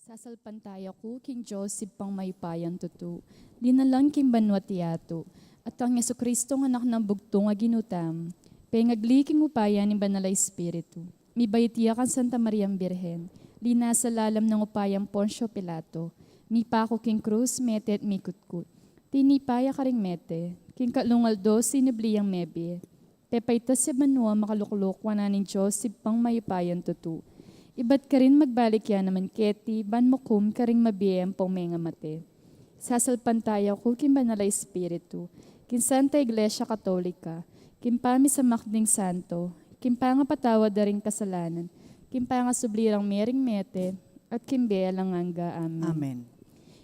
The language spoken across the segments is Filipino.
Sasalpantaya ko king Joseph pang may payan tutu. Linalang king banwatiato. At ang Yesu Kristo ng anak ng bugtong aginutam. Pengagliking upaya ni Banala Espiritu. Mi baytiya kan Santa Maria Birhen. Lina sa lalam ng upayang Poncio Pilato. Mi pako king krus mete at mi kutkut. Tinipaya karing mete. King kalungaldo sinibliyang mebe. Pepaitas si Banua makaluklok wananin Joseph pang may payan tutu. Iba't ka rin magbalik yan naman keti, ban mo kum ka rin mabiyem pong mga mate. Sasalpantaya ko kin Banala Espiritu, kin Santa Iglesia Katolika, kin pami sa makding santo, kin panga patawad da rin kasalanan, kin panga sublirang mering mete, at kin bealang angga. Amen. Amen.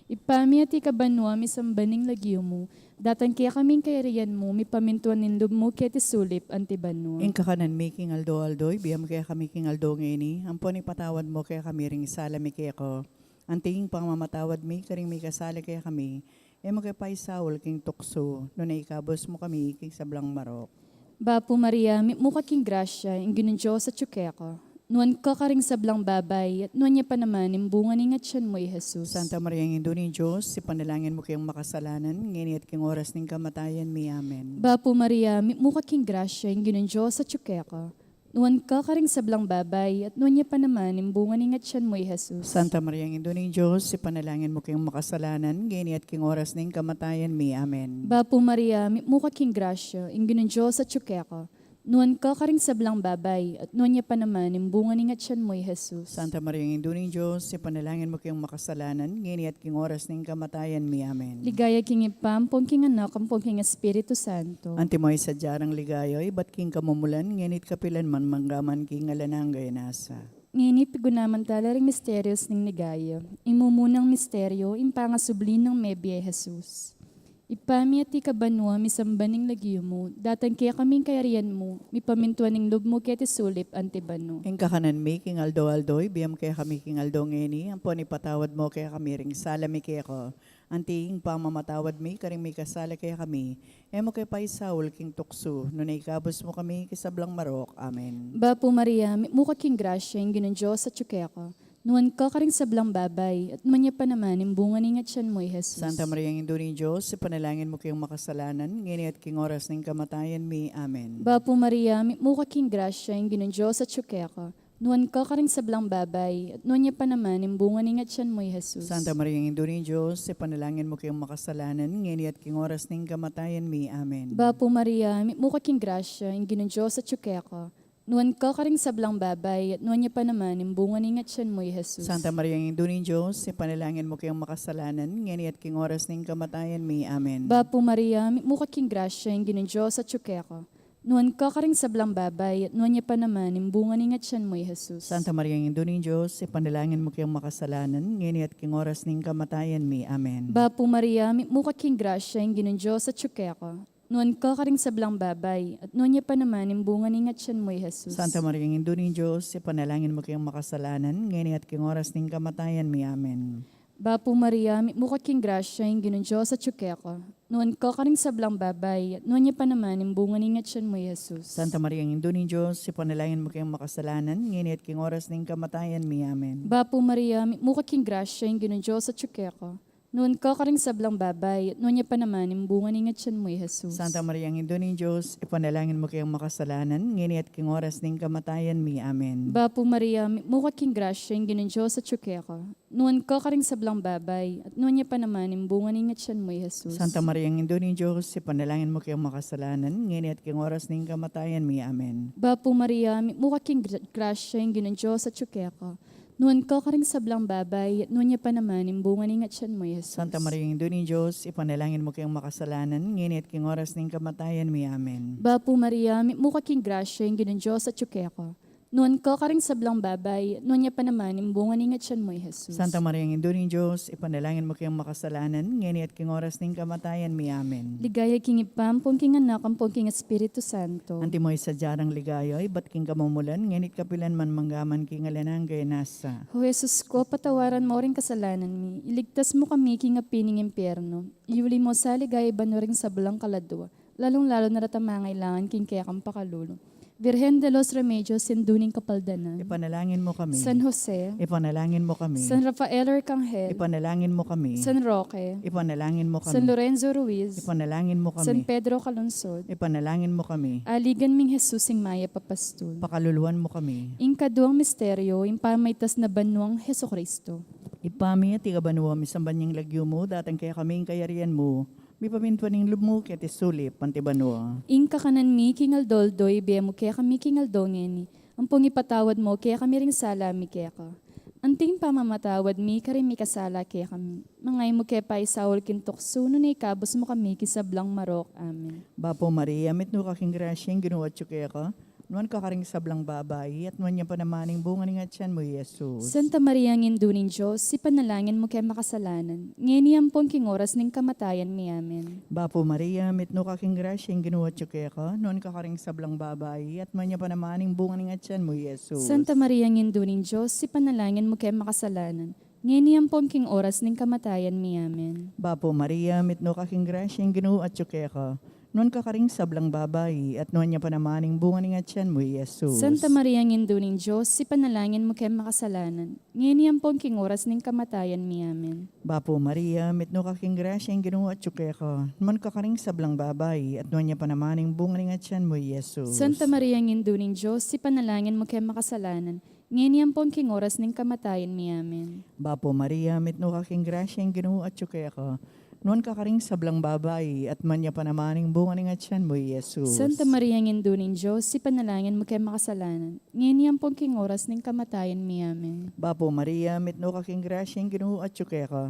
Ipami at ikabanwa mi sambaning lagyo mo, datan kaya kaming kairiyan mo, mi pamintuan nindog mo kaya tisulip antibanwa. In kakanan making aldo-aldoy, biyam kaya kami king aldo ngini, ampon ipatawad mo kaya kami ring isalami kaya ko. Antinging pang mamatawad mi, karing may kasali kaya kami, mo kaya paisawol king tukso, no na ikabos mo kami king sablang marok. Bapo Maria, mukha king grasya, ingin ng Diyos at tsukeko. Nuan ka karing sablang babay, at nuan niya pa naman, imbungan ingat siyan mo, Jesus. Santa Maria, ang Indo ni Diyos, si panalangin mo kayong makasalanan, ngini at king oras ng kamatayan mi. Amen. Bapo Maria, mukha king grasya, ingin ng Diyos at tsukeko. Nuan ka karing sablang babay, at nuan niya pa naman, imbungan ingat siyan mo, Jesus. Santa Maria, ang Indo ni Diyos, si panalangin mo kayong makasalanan, ngini at king oras ng kamatayan mi. Amen. Bapo Maria, mukha king grasya, ingin ng Diyos at tsukeko. Nuan ka karing sablang babay, at nuan niya pa naman, imbungan ingat siyan mo, Jesus. Santa Maria, ang Indo ni Diyos, si panalangin mo kayong makasalanan, ngini at king oras ng kamatayan mi. Amen. Ligaya king ipam, pong king anak, ang pong king Espiritu Santo. Antimoy sa jarang ligayoy, ba't king kamumulan, nginit kapilan man manggaman king alananggay nasa. Nginit pigunaman tala ring misterios ng ligaya. Imumunang misteryo, impangasublin ng mebye Jesus. Ipami at ikabanwa, misambaning lagyo mo, datan kaya kaming kayarian mo, mipamintuan ng loob mo kaya tisulip antibano. Ing kakanan mi, king aldo-aldoy, biyam kaya kami king aldo ngeni, ampon ipatawad mo kaya kami ring salami kaya ko. Anting pang mamatawad mi, karing may kasala kaya kami, mo kaya paisawol king tukso, no na ikabos mo kami kisablang marok. Amen. Bapo Maria, mukha king grasya, ingin ng Diyos at tsukeko. Nuan ka karing sablang babay, at nuan niya pa naman, imbungan ingat siyan mo, Jesus. Santa Maria, ang Indo ni Diyos, si panalangin mo kayong makasalanan, ngini at king oras ng kamatayan mi. Amen. Bapo Maria, mukha king grasya, ingin ng Diyos at tsukeko. Nuan ka karing sablang babay, at nuan niya pa naman, imbungan ingat siyan mo, Jesus. Santa Maria, ang Indo ni Diyos, si panalangin mo kayong makasalanan, ngini at king oras ng kamatayan mi. Amen. Bapo Maria, mukha king grasya, ingin ng Diyos at tsukeko. Nuan ka karing sablang babay, at nuan niya pa naman, imbungan ingat siyan mo, Jesus. Santa Maria, ang Indo ni Diyos, si panalangin mo kayong makasalanan, ngini at king oras ng kamatayan mi. Amen. Bapo Maria, mukha king grasya, ingin ng Diyos at tsukeko. Nuan ka karing sablang babay, at nuan niya pa naman, imbungan ingat siyan mo, Jesus. Santa Maria, ang Indo ni Diyos, si panalangin mo kayong makasalanan, ngini at king oras ng kamatayan mi. Amen. Bapo Maria, mukha king grasya, ingin ng Diyos at tsukeko. Nuan ka karing sablang babay, at nuan niya pa naman, imbungan ingat siyan mo, Jesus. Santa Maria, ang Indo ni Diyos, si panalangin mo kayong makasalanan, ngini at king oras ng kamatayan mi. Amen. Bapo Maria, mukha king grasya, ingin ng Diyos at tsukeko. Nuan ka karing sablang babay, at nuan niya pa naman, imbungan ingat siyan mo, Jesus. Santa Maria, ang Indo ni Diyos, si panalangin mo kayong makasalanan, ngini at king oras ng kamatayan mi. Amen. Bapo Maria, mukha king grasya, ingin ng Diyos at tsukeko. Nuan ka karing sablang babay, at nuan niya pa naman, imbungan ingat siyan mo, Jesus. Santa Maria, ang Indo ni Diyos, ipanalangin mo kayong makasalanan, ngini at king oras ng kamatayan mi. Amen. Bapo Maria, mukha king grasya, ingin ng Diyos at tsukeko. Nuan ka karing sablang babay, at nuan niya pa naman, imbungan ingat siyan mo, Jesus. Santa Maria, ang Indo ni Diyos, ipanalangin mo kayong makasalanan, ngini at king oras ng kamatayan mi. Amen. Bapo Maria, mukha king grasya, ingin ng Diyos at tsukeko. Nuan ka karing sablang babay, at nuan niya pa naman, imbungan ingat siyan mo, Jesus. Santa Maria, ang Ina ni Diyos, ipanalangin mo kayong makasalanan, ngayon at king oras ng kamatayan mi. Amen. Bapo Maria, mukha king grasya, ingin ng Diyos at tsukeko. Nuan ka karing sablang babay, at nuan niya pa naman, imbungan ingat siyan mo, Jesus. Santa Maria, ang Ina ni Diyos, ipanalangin mo kayong makasalanan, ngayon at king oras ng kamatayan mi. Amen. Ligaya king ipam, pong king anak, ang pong king Espiritu Santo. Antimoy sa jarang ligayoy, ba't king kamumulan, ngayon at kapilan man manggaman king alanang gaya nasa. O Jesus ko, patawaran mo ring kasalanan mi. Iligtas mo kami king apining impyerno. Iuli mo sa ligaya ba no ring sablang kaladwa. Lalong-lalo na ratamangailangan king kaya kang pakalulo. Virgen de los Remedios, sinduning kapaldanan. Ipanalangin mo kami. San Jose, Ipanalangin mo kami. San Rafael Arcangel, Ipanalangin mo kami. San Roque, Ipanalangin mo San kami. Lorenzo Ruiz, Ipanalangin mo San kami. Pedro Calungsod, Ipanalangin mo kami. aligan ming Jesus ing Maya Papastol. Pakaluluan mo kami. Ing kaduang misteryo, ing pamaitas na banwang Heso Kristo. Ipami at ikabanuwa misang banyang lagyo mo, datang kaya kaming kayarian mo. May pamintuaning lub mo, kaya tisulip, pantibanuwa. Ing kakanan mi kingaldoldol, biya mo kaya kami kingaldongeni. Ang pungipatawad mo, kaya kami ring sala mi kaya ka. Anting pamamatawad mi, karin mi kasala kaya kami. Mangay mo kaya pa isawal kintokso, nun ikabos mo kami kisablang marok. Amen. Bapo Maria, mitno kaking grasyang ginuwat siya kaya ka. Nuan ka karing sablang babae, at nuan niya pa namaning bunga ng atyan mo, Jesus. Santa Maria ngindunin Diyos, si panalangin mo kaya makasalanan. Ngayon pong kingoras ng kamatayan mi. Amen. Bapo Maria, mitno kaking grasyang ginuwat siya kaya ka. Nuan ka karing sablang babae, at nuan niya pa namaning bunga ng atyan mo, Jesus. Santa Maria ngindunin Diyos, si panalangin mo kaya makasalanan. Ngayon pong king oras ng kamatayan mi. Amen. Bapo Maria, mitno kaking grasyang ginuwat siya kaya ka. Nuan ka karing sablang babae, at nuan niya pa namaning bunga ng atyan mo, Jesus. Santa Maria ngindunin Diyos, si panalangin mo kaya makasalanan. Ngayon pong king oras ng kamatayan mi. Amen. Bapo Maria, mitno kaking grasyang ginuwat siya kaya ka. Nuan ka karing sablang babae, at nuan niya pa namaning bunga ng atyan mo, Jesus. Santa Maria ngindunin Diyos, si panalangin mo kaya makasalanan. Ngayon pong king oras ng kamatayan mi. Amen. Bapo Maria, mitno kaking grasyang ginuwat siya kaya ka. Nuan ka karing sablang babae, at man niya pa namaning bunga ng atyan mo, Jesus. Santa Maria ngindunin Diyos, si panalangin mo kaya makasalanan. Ngayon pong king oras ng kamatayan mi. Amen. Bapo Maria, mitno kaking grasyang ginuwat siya kaya ka.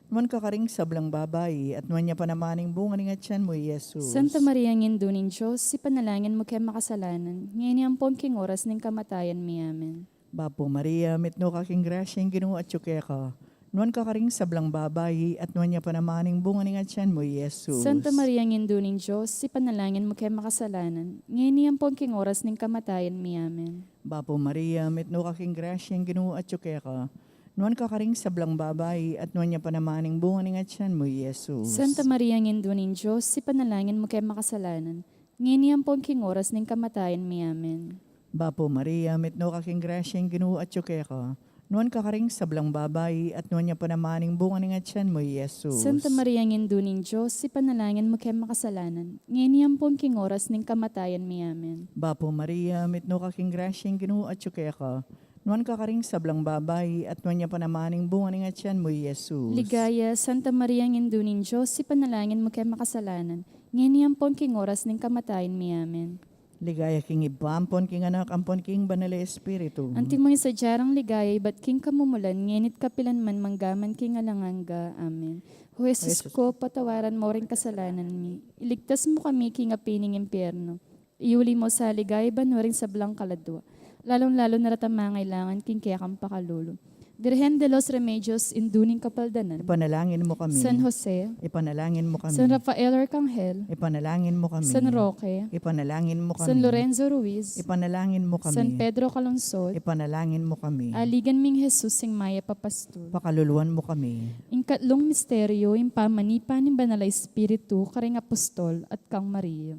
Nuan ka karing sablang babae, at nuan niya pa namaning bunga ng atyan mo, Jesus. Santa Maria ngindunin Diyos, si panalangin mo kaya makasalanan. Ngayon pong king oras ng kamatayan mi. Amen. Bapo Maria, mitno kaking grasyang ginuwat siya kaya ka. Nuan ka karing sablang babae, at nuan niya pa namaning bunga ng atyan mo, Jesus. Santa Maria ngindunin Diyos, si panalangin mo kaya makasalanan. Ngayon pong king oras ng kamatayan mi. Amen. Bapo Maria, mitno kaking grasyang ginuwat siya kaya ka. Nuan ka karing sablang babae, at nuan niya pa namaning bunga ng atyan mo, Jesus. Santa Maria ngindunin Diyos, si panalangin mo kaya makasalanan. Ngayon pong king oras ng kamatayan mi. Amen. Bapo Maria, mitno kaking grasyang ginuwat siya kaya ka. Nuan ka karing sablang babae, at nuan niya pa namaning bunga ng atyan mo, Jesus. Santa Maria ngindunin Diyos, si panalangin mo kaya makasalanan. Ngayon pong king oras ng kamatayan mi. Amen. Bapo Maria, mitno kaking grasyang ginuwat siya kaya ka. Nuan ka karing sablang babae, at nuan niya pa namaning bunga ng atyan mo, Jesus. Ligaya, Santa Maria ngindunin Diyos, si panalangin mo kaya makasalanan. Ngayon pong king oras ng kamatayan mi. Amen. Ligaya king ibampon, king anak, ampon king banal espiritu. Anti mo sa jarang ligaya, ba't king kamumulan, ngenit kapilan man manggaman king alanganga. Amen. O Jesus ko, patawaran mo rin kasalanan mi. Iligtas mo kami king apining impyerno. Iuli mo sa ligaya ba no rin sa blang kaladwa. Lalong-lalo na ratamangailangan king kaya kang pakalulo. Virgen de los Remedios, induning kapaldanan. Ipanalangin mo kami. San Jose, Ipanalangin mo kami. San Rafael Arcangel, Ipanalangin mo kami. San Roque, Ipanalangin mo kami. San Lorenzo Ruiz, Ipanalangin mo kami. San Pedro Calungsod, Ipanalangin mo kami. aligan ming Jesus sing Maya Papastol. Pakaluluan mo kami. Ing katlong misteryo, ing pamanipan ng banal na Espiritu, karing apostol at kang Maria.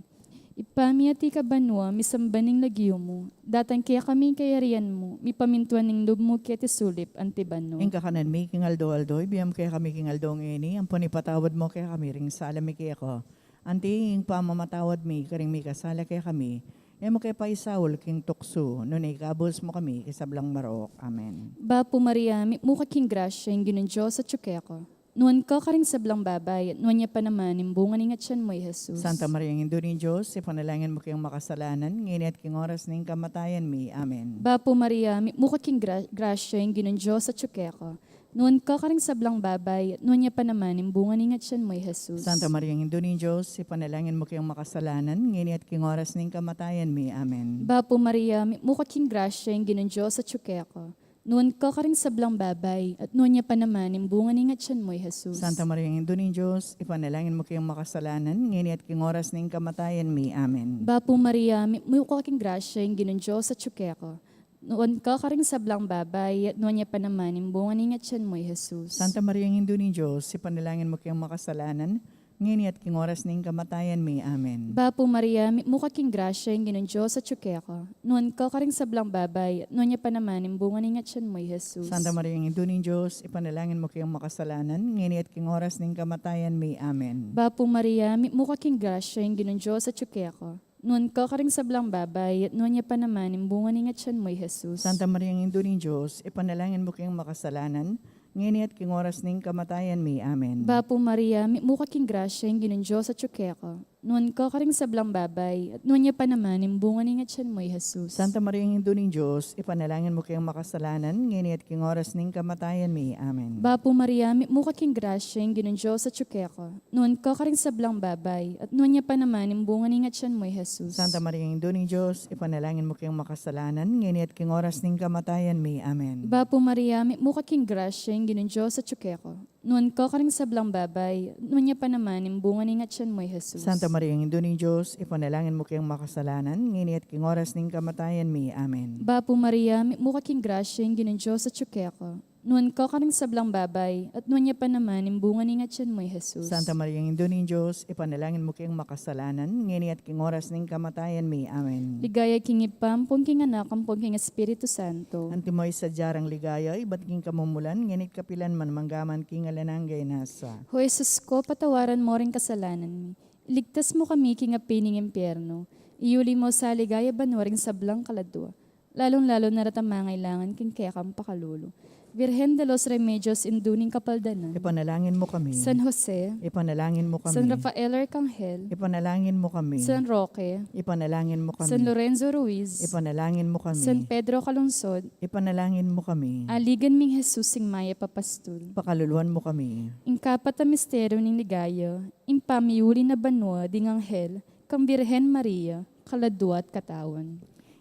Ipamiati ka banwa, misambaning lagyo mo, datang kaya kami kayarian mo, mi pamintuan ng lub mo kaya tisulip, antibano. Ing kakanan mi, king aldo-aldoy, biyam kaya kami king aldong ini, ang panipatawad mo kaya kami, ring salami kaya ko. Anti, ing pamamatawad mi, karing mi kasala kaya kami, mo kaya paisawol, king tukso, nun ikabos mo kami, kisablang marok. Amen. Bapo Maria, mukha king grasya, yung ginon Diyos at tsukeko. Nuan ka karing sablang babay, at nuan niya pa naman, imbungan ng atyan mo, Jesus. Santa Maria, ng Indo ni Diyos, ipanalangin mo kayong makasalanan, ngayon at king oras ng kamatayan mi. Amen. Bapo Maria, mukha king grasya, yung ginon Diyos at tsukeko. Nuan ka karing sablang babay, at nuan niya pa naman, imbungan ng atyan mo, Jesus. Santa Maria, ng Indo ni Diyos, ipanalangin mo kayong makasalanan, ngayon at king oras ng kamatayan mi. Amen. Bapo Maria, mukha king grasya, yung ginon Diyos at tsukeko. Nuan ka karing sablang babay, at nuan niya pa naman, imbungan ng atyan mo, Jesus. Santa Maria, ng Indo ni Diyos, ipanalangin mo kayong makasalanan, ngayon at king oras ng kamatayan mi. Amen. Bapo Maria, mukha king grasya, yung ginon Diyos at tsukeko. Nuan ka karing sablang babay, at nuan niya pa naman, imbungan ng atyan mo, Jesus. Santa Maria, ng Indo ni Diyos, ipanalangin mo kayong makasalanan, ngini at king oras ning kamatayan mi. Amen. Bapo Maria, mukha king grasya, yung ginon Diyos at tsukeka. Noon ka karing sablang babay, at noon niya pa naman, imbungan ng atyan mo, Jesus. Santa Maria, ng ning Diyos, ipanalangin mo kayong makasalanan, ngini at king oras ning kamatayan mi. Amen. Bapo Maria, mukha king grasya, yung ginon Diyos at tsukeka. Noon ka karing sablang babay, at noon niya pa naman, imbungan ng atyan mo, Jesus. Santa Maria, ng ning Diyos, ipanalangin mo kayong makasalanan, ngini at king oras ning kamatayan mi. Amen. Bapo Maria, mukha king grasya, yung ginon Diyos at tsukeka. Noon ka karing sablang babay, at noon niya pa naman, imbungan ng atyan mo, Jesus. Santa Maria, ng ning Diyos, ipanalangin mo kayong makasalanan, ngini at king oras ning kamatayan mi. Amen. Bapo Maria, mukha king grasya, yung ginon Diyos at tsukeka. Noon ka karing sablang babay, at noon niya pa naman, imbungan ng atyan mo, Jesus. Santa Maria, ng Diyos, ipanalangin mo kayong makasalanan, ngini at king oras ning kamatayan mi. Amen. Bapo Maria, mukha king grasya, yung ginon Diyos at tsukeka. Noon ka karing sablang babay, at noon niya pa naman, imbungan ng atyan mo, Jesus. Santa Maria, ng Diyos, ipanalangin mo kayong makasalanan, ngini at king oras ning kamatayan mi. Amen. Bapo Maria, mukha king grasya, yung ginon Diyos at tsukeka. Noon ka karing sablang babay, at noon niya pa naman, imbungan ng atyan mo, Jesus. Santa Maria, ng Diyos, ipanalangin mo kayong makasalanan, ngini at king oras ning kamatayan mi. Amen. Ligaya king ipam, king anak, king Espiritu Santo. Antimoy sa jarang ligaya, iba't king kamumulan, nginit kapilan man manggaman king alananggay nasa. O Jesus ko, patawaran mo rin kasalanan mi. Iligtas mo kami king apining impyerno. Iuli mo sa ligaya banwaring sablang kaladwa. Lalong-lalo na ratamangailangan king kaya kang pakalulo. Virgen de los Remedios induning kapaldanan. Ipanalangin mo kami. San Jose, Ipanalangin mo kami. San Rafael Arcangel, Ipanalangin mo kami. San Roque, Ipanalangin mo kami. San Lorenzo Ruiz, Ipanalangin mo kami. San Pedro Calungsod, Ipanalangin mo kami. aligan ming Jesus sing maya papastul. Pakaluluan mo kami. Ingkapat a misteryo ning ligaya, impamiuli na banwa ding anghel, kang Birhen Maria, kaladwa at katawan.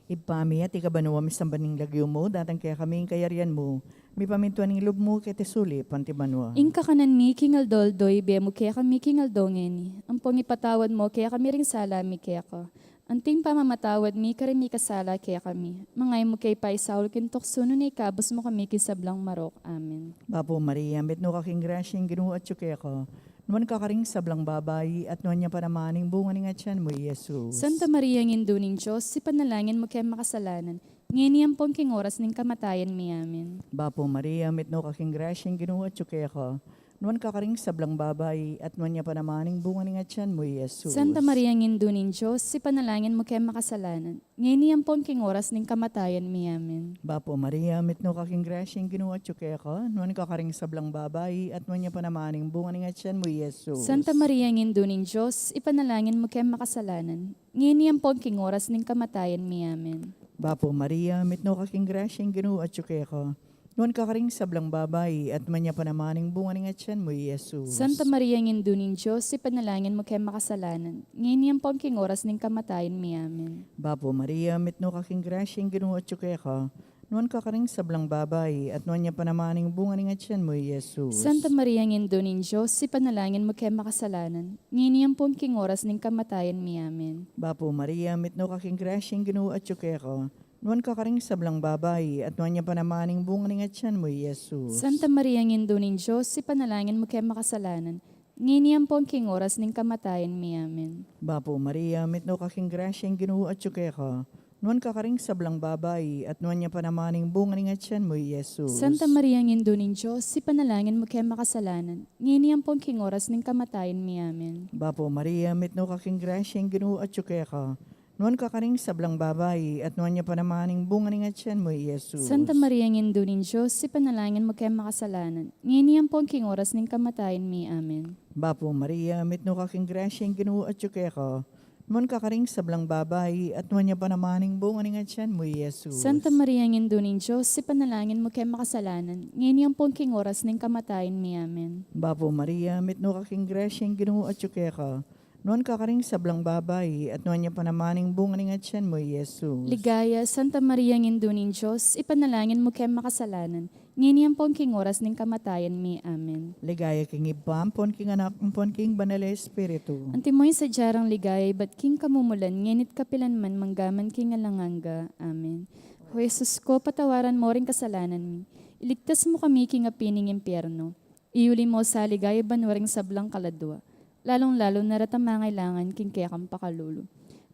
Ipami at ikabanuwa misambaning lagyo mo, datang kaya kami kayarian mo. May pamintuan ng loob mo kete suli, pantibanwa. Ingka kanan mi king aldoldoy, be mo kaya kami king aldongeni. Ang pangipatawad mo kaya kami ring sala mi kaya ka. Anting pamamatawad mi kare mi kasala kaya kami. Mangay mo kay paisaul kintok suno ni kabos mo kami kisablang marok. Amen. Bapo Maria, metno kaking grasyang ginuo at tsukya ko. Nuan ka karing sablang babay at nuan niya panamaning bunga ng atyan mo, Jesus. Santa Maria nginduning Diyos, si panalangin mo kaya makasalanan. Ngayon pong king oras ng kamatayan mi. Amen. Bapo Maria, metno kaking grasyang ginuo at tsukya ko. Nuan ka karing sablang babay at nuan niya panamaning bunga ng atyan mo, Jesus. Santa Maria nginduning Diyos, si panalangin mo kaya makasalanan. Ngayon pong king oras ng kamatayan mi. Amen. Bapo Maria, metno kaking grasyang ginuo at tsukya ko. Nuan ka karing sablang babay at nuan niya panamaning bunga ng atyan mo, Jesus. Santa Maria nginduning Diyos, ipanalangin mo kaya makasalanan. Ngayon pong king oras ng kamatayan mi. Amen. Bapo Maria, metno kaking grasyang ginuo at tsukya ko. Nuan ka karing sablang babay at nuan niya panamaning bunga ng atyan mo, Jesus. Santa Maria nginduning Diyos, ipanalangin mo kaya makasalanan. Ngayon pong king oras ng kamatayan mi. Amen. Bapo Maria, metno kaking grasyang ginuo at tsukya ko. Nuan ka karing sablang babay at nuan niya panamaning bunga ng atyan mo, Jesus. Santa Maria nginduning Diyos, ipanalangin mo kaya makasalanan. Ngayon pong king oras ng kamatayan mi. Amen. Bapo Maria, metno kaking grasyang ginuo at tsukya ko. Nuan ka karing sablang babay at nuan niya panamaning bunga ng atyan mo, Jesus. Santa Maria nginduning Diyos, ipanalangin mo kaya makasalanan. Ngayon pong king oras ng kamatayan mi. Amen. Bapo Maria, metno kaking grasyang ginuo at tsukya ko. Nuan ka karing sablang babay at nuan niya panamaning bunga ng atyan mo, Jesus. Santa Maria nginduning Diyos, ipanalangin mo kaya makasalanan. Ngayon pong king oras ng kamatayan mi. Amen. Bapo Maria, metno kaking grasyang ginuo at tsukya ko. Nuan ka karing sablang babay at nuan niya panamaning bunga ng atyan mo, Jesus. Santa Maria nginduning Diyos, ipanalangin mo kaya makasalanan. Ngayon pong king oras ng kamatayan mi. Amen. Bapo Maria, metno kaking grasyang ginuo at tsukya ko. Nuan ka karing sablang babay at nuan niya panamaning bunga ng atyan mo, Jesus. Santa Maria nginduning Diyos, ipanalangin mo kaya makasalanan. Ngayon pong king oras ng kamatayan mi. Amen. Bapo Maria, metno kaking grasyang ginuo at tsukya ko. Nuan ka karing sablang babay at nuan niya panamaning bunga ng atyan mo, Jesus. Ligaya, Santa Maria nginduning Diyos, ipanalangin mo kaya makasalanan. Ngayon pong king oras ng kamatayan mi. Amen. Ligaya king ibam, pon king anak, pon king banal espiritu. Antimoy sa jarang ligaya, ba't king kamumulan, ngenit kapilan man manggaman king alanganga. Amen. O Jesus ko, patawaran mo rin kasalanan mi. Iligtas mo kami king apining impyerno. Iuli mo sa ligaya banwaring sablang kaladwa. lalong-lalo na ratamangailangan king kaya kang pakalulu.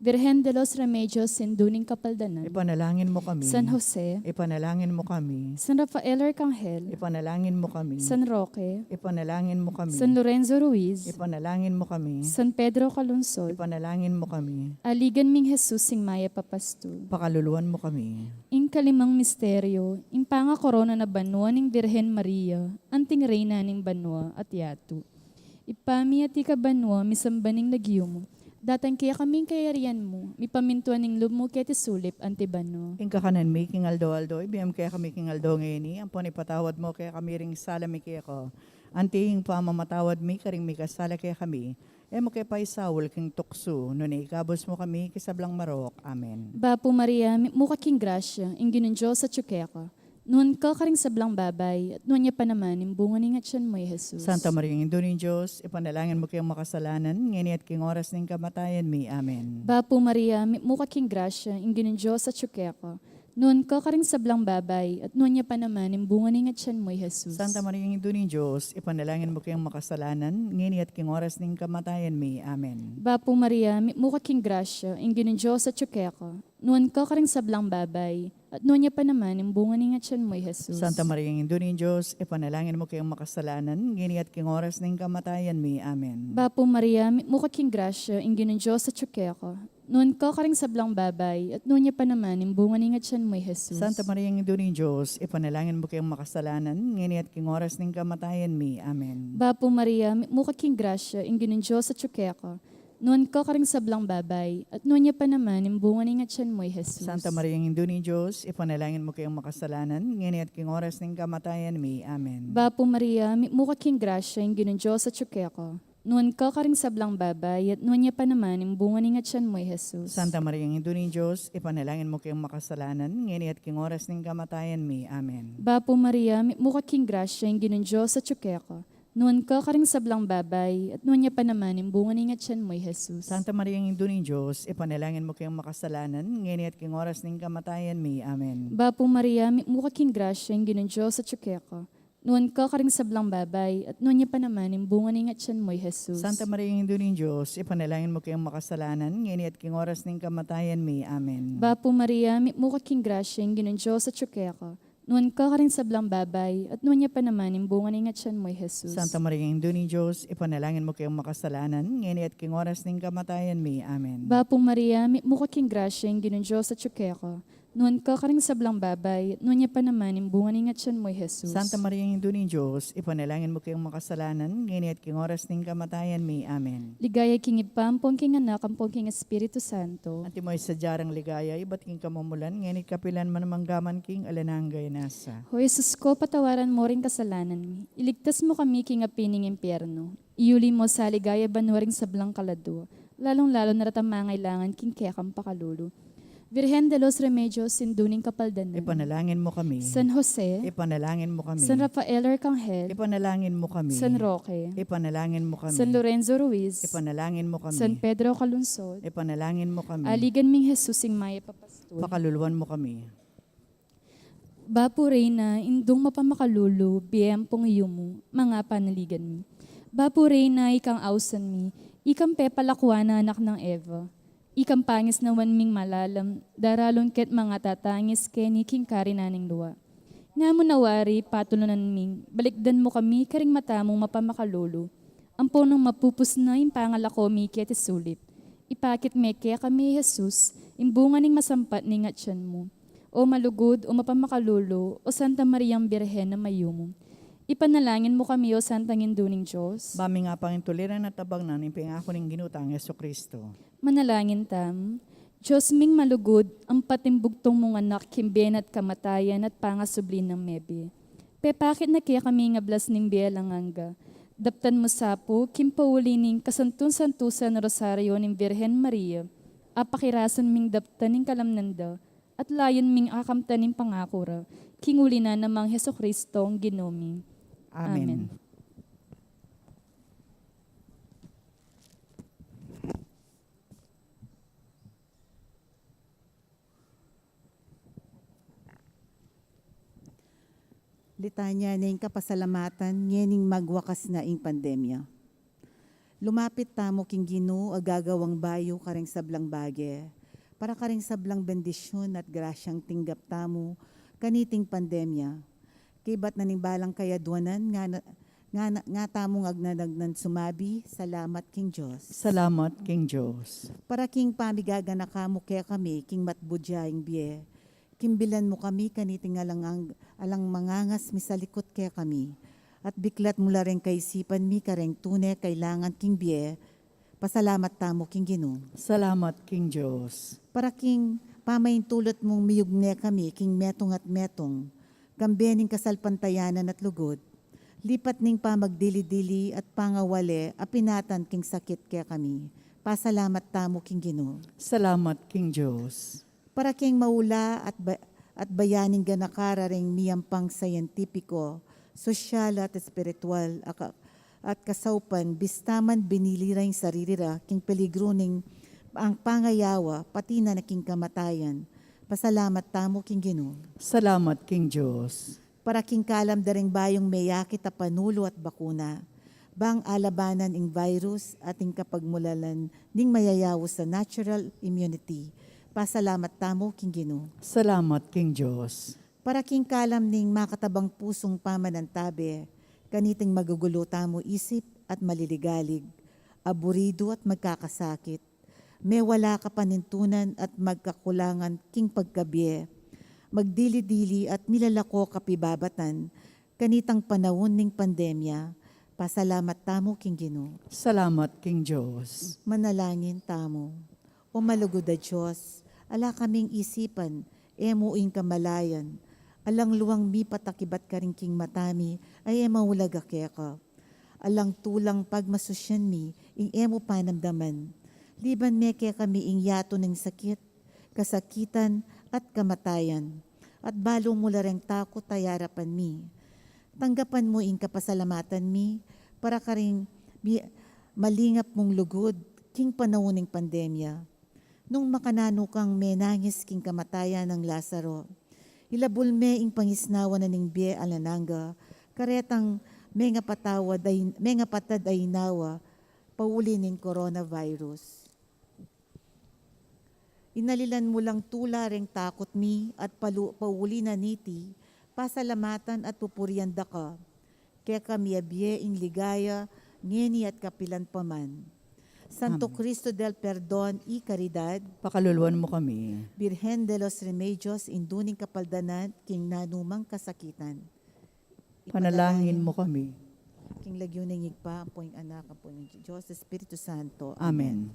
Virgen de los Remedios, sinduning kapaldanan. Ipanalangin mo kami. San Jose, Ipanalangin mo kami. San Rafael Arcangel, Ipanalangin mo kami. San Roque, Ipanalangin mo kami. San Lorenzo Ruiz, Ipanalangin mo kami. San Pedro Calungsod, Ipanalangin mo kami. aligan ming Jesus sing maya papastol. Pakaluluan mo kami. Ing kalimang misteryo, ing panga korona na banwa ning Birhen Maria, anting reyna ning banwa at yatu. Ipami at ika banwa misambaning nagyumo, datang kaya kaming kayarian mo, mipamintuan ning lumo kaya tisulip anti banwa. Ing kakanan mi, king aldo, ibiyam kaya kami king aldo ngeni, ang ipatawad mo kaya kami ring salami kaya ko. Anting pamamatawad mi, karing mi kasala kaya kami. Mo kaya paisawol king tukso, nun ikabos mo kami, kisablang marok. Amen. Bapo Maria, mukha king grasya, ing ginunjos sa tsukeka. Noon ka karing sablang babay, at noon niya pa naman, imbungan ning atyan mo, Jesus. Santa Maria, Indo ng Diyos, ipanalangin mo kayong makasalanan, ngini at king oras ng kamatayan mi. Amen. Bapo Maria, mukha king grasya, ing ginunjos sa tsukeka. Noon ka karing sablang babay, at noon niya pa naman, imbungan ning atyan mo, Jesus. Santa Maria, Indo ng Diyos, ipanalangin mo kayong makasalanan, ngini at king oras ng kamatayan mi. Amen. Bapo Maria, mukha king grasya, ing ginunjos sa tsukeka. Noon ka karing sablang babay, at noon niya pa naman, imbungan ning atyan mo, Jesus. Santa Maria, Indo ng Diyos, ipanalangin mo kayong makasalanan, ngini at king oras ng kamatayan mi. Amen. Bapo Maria, mukha king grasya, ing ginunjos sa tsukeka. Noon ka karing sablang babay, at noon niya pa naman, imbungan ning atyan mo, Jesus. Santa Maria, Indo ng Diyos, ipanalangin mo kayong makasalanan, ngini at king oras ng kamatayan mi. Amen. Bapo Maria, mukha king grasya, ing ginunjos sa tsukeka. Noon ka karing sablang babay, at noon niya pa naman, imbungan ning atyan mo, Jesus. Santa Maria, Indo ng Diyos, ipanalangin mo kayong makasalanan, ngini at king oras ng kamatayan mi. Amen. Bapo Maria, mukha king grasya, ing ginunjos sa tsukeka. Noon ka karing sablang babay, at noon niya pa naman, imbungan ning atyan mo, Jesus. Santa Maria, Indo ng Diyos, ipanalangin mo kayong makasalanan, ngini at king oras ng kamatayan mi. Amen. Bapo Maria, mukha king grasya, ing ginunjos sa tsukeka. Noon ka karing sablang babay, at noon niya pa naman, imbungan ning atyan mo, Jesus. Santa Maria, Indo ng Diyos, ipanalangin mo kayong makasalanan, ngini at king oras ng kamatayan mi. Amen. Bapo Maria, mukha king grasya, ing ginunjos sa tsukeka. Noon ka karing sablang babay, at noon niya pa naman, imbungan ning atyan mo, Jesus. Santa Maria, Indo ng Diyos, ipanalangin mo kayong makasalanan, ngini at king oras ng kamatayan mi. Amen. Bapo Maria, mukha king grasya, ing ginunjos sa tsukeka. Noon ka karing sablang babay, at noon niya pa naman, imbungan ning atyan mo, Jesus. Santa Maria, Indo ng Diyos, ipanalangin mo kayong makasalanan, ngini at king oras ng kamatayan mi. Amen. Bapo Maria, mukha king grasya, ing ginunjos sa tsukeka. Noon ka karing sablang babay, at noon niya pa naman, imbungan ning atyan mo, Jesus. Santa Maria, Indo ng Diyos, ipanalangin mo kayong makasalanan, ngini at king oras ng kamatayan mi. Amen. Ligaya king ipampong king anak, ampong king Espiritu Santo. Anti mo sa jarang ligaya, iba't king kamumulan, ngini kapilan man manggaman king alananggay nasa. O Jesus ko, patawaran mo rin kasalanan mi. Iligtas mo kami king apining impyerno. Iuli mo sa ligaya banwaring sablang kalado. Lalong-lalo na ratamangailangan king kaya kang pakalulu. Virgen de los Remedios, sinduning kapaldanan. Ipanalangin mo kami. San Jose, Ipanalangin mo kami. San Rafael Arcangel, Ipanalangin mo kami. San Roque, Ipanalangin mo kami. San Lorenzo Ruiz, Ipanalangin mo kami. San Pedro Calungsod, Ipanalangin mo kami. aligan ming Jesus sing maya papastol. Pakaluluan mo kami. Bapo Reyna, indong mapamakalulu, biyempong iyumo, mga panaligan mi. Bapo Reyna, ikang ausan mi, ikang pepalakwana anak ng Eva. Ikang pangis na wanming malalam, daralon ket mga tatangis keni king karinaning luwa. Nga mo nawari, patulunan ming, balikdan mo kami, karing mata mong mapamakalulu. Ampo nang mapupus na yung pangalako mi ket isulip. Ipakit me kaya kami, Jesus, imbunga ning masampat ning atyan mo. O malugod, o mapamakalulu, o Santa Mariang Birhen na mayumo. Ipanalangin mo kami, o Santang Induning Diyos. Bami nga pang tuliran at tabang na ni pangako ng ginutang Yeso Kristo. Manalangin tam, Diyos ming malugod, ang patimbugtong mong anak, kimben at kamatayan at pangasublin ng mebe. Pepakit na kaya kami nga blas ning bielanganga. Daptan mo sapo, kimpauli ning kasantun-santusan rosaryo ning Birhen Maria, apakirasan ming daptan ning kalamnanda, at layon ming akamtan ning pangakura, kinguli na namang Heso Kristo ang ginomi. Amen. Amen. Litanya ning kapasalamatan, ngening magwakas na ing pandemya. Lumapit tamo king Ginoo agagawang bayo kareng sablang bage. Para kareng sablang bendisyon at grasyang tinggap tamo kaniting pandemya. Kibat na balang kayadwanan nga tamong agnanagnan sumabi, salamat king Diyos. Salamat king Diyos. Para king pamigaga na kamo kaya kami, king matbudyaing biye. Kimbilan mo kami kaniting alang mangangas misalikot kaya kami. At biklat mula rin kaisipan mi kareng tune kailangan king biye. Pasalamat tamo king Ginoo. Salamat king Diyos. Para king pamaintulot mong miyugne kami king metong at metong. Kambening kasalpantayanan at lugod. Lipat ning pamagdili-dili at pangawale apinatan king sakit kaya kami. Pasalamat tamo king Ginoo. Salamat king Diyos. Para king maula at bayaning ganakara ring miyampang sayentipiko, sosyal at espiritual at kasaupan bistaman binili ring saririra king peligro ning ang pangayawa pati na naking kamatayan. Pasalamat tamo king Ginoo. Salamat king Diyos. Para king kalam daring bayong mayakit a panulo at bakuna. Bang alabanan ing virus ating kapagmulalan ning mayayaw sa natural immunity. Pasalamat tamo king Ginoo. Salamat king Diyos. Para king kalam ning makatabang pusong pamanantabi, kaniting magugulo tamo isip at maliligalig, aburido at magkakasakit. May wala ka panintunan at magkakulangan king pagkabye. Magdili-dili at milalako kapibabatan, kanitang panahon ning pandemya. Pasalamat tamo king Ginoo. Salamat king Diyos. Manalangin tamo. O malugod a Diyos, ala kaming isipan, emuing kamalayan. Alang luwang mi patakibat ka rin king matami, ay emaulag akeka. Alang tulang pagmasusyan mi, ing emo panamdaman. Liban me kaya kami ing yato ng sakit, kasakitan at kamatayan. At balo mula ring takot tayarapan mi. Tanggapan mo ing kapasalamatan mi, para ka rin malingap mong lugod, king panahon ng pandemya. Nung makanano kang menangis king kamatayan ng Lazaro, ilabul me ing pangisnawa na ning biye alananga, karetang menga patad ay nawa, pauli ning coronavirus. Inalilan mo lang tula ring takot mi at pauli na niti, pasalamatan at pupurian da ka, kaya kami abye ing ligaya, ngeni at kapilan paman. Santo Cristo del Perdon y Caridad, Pakaluluan mo kami. Birhen de los Remedios, induning kapaldanan, king nanumang kasakitan. Panalangin mo kami. King lagyo ng igpa, apoing anak, apoing Diyos, Espiritu Santo. Amen.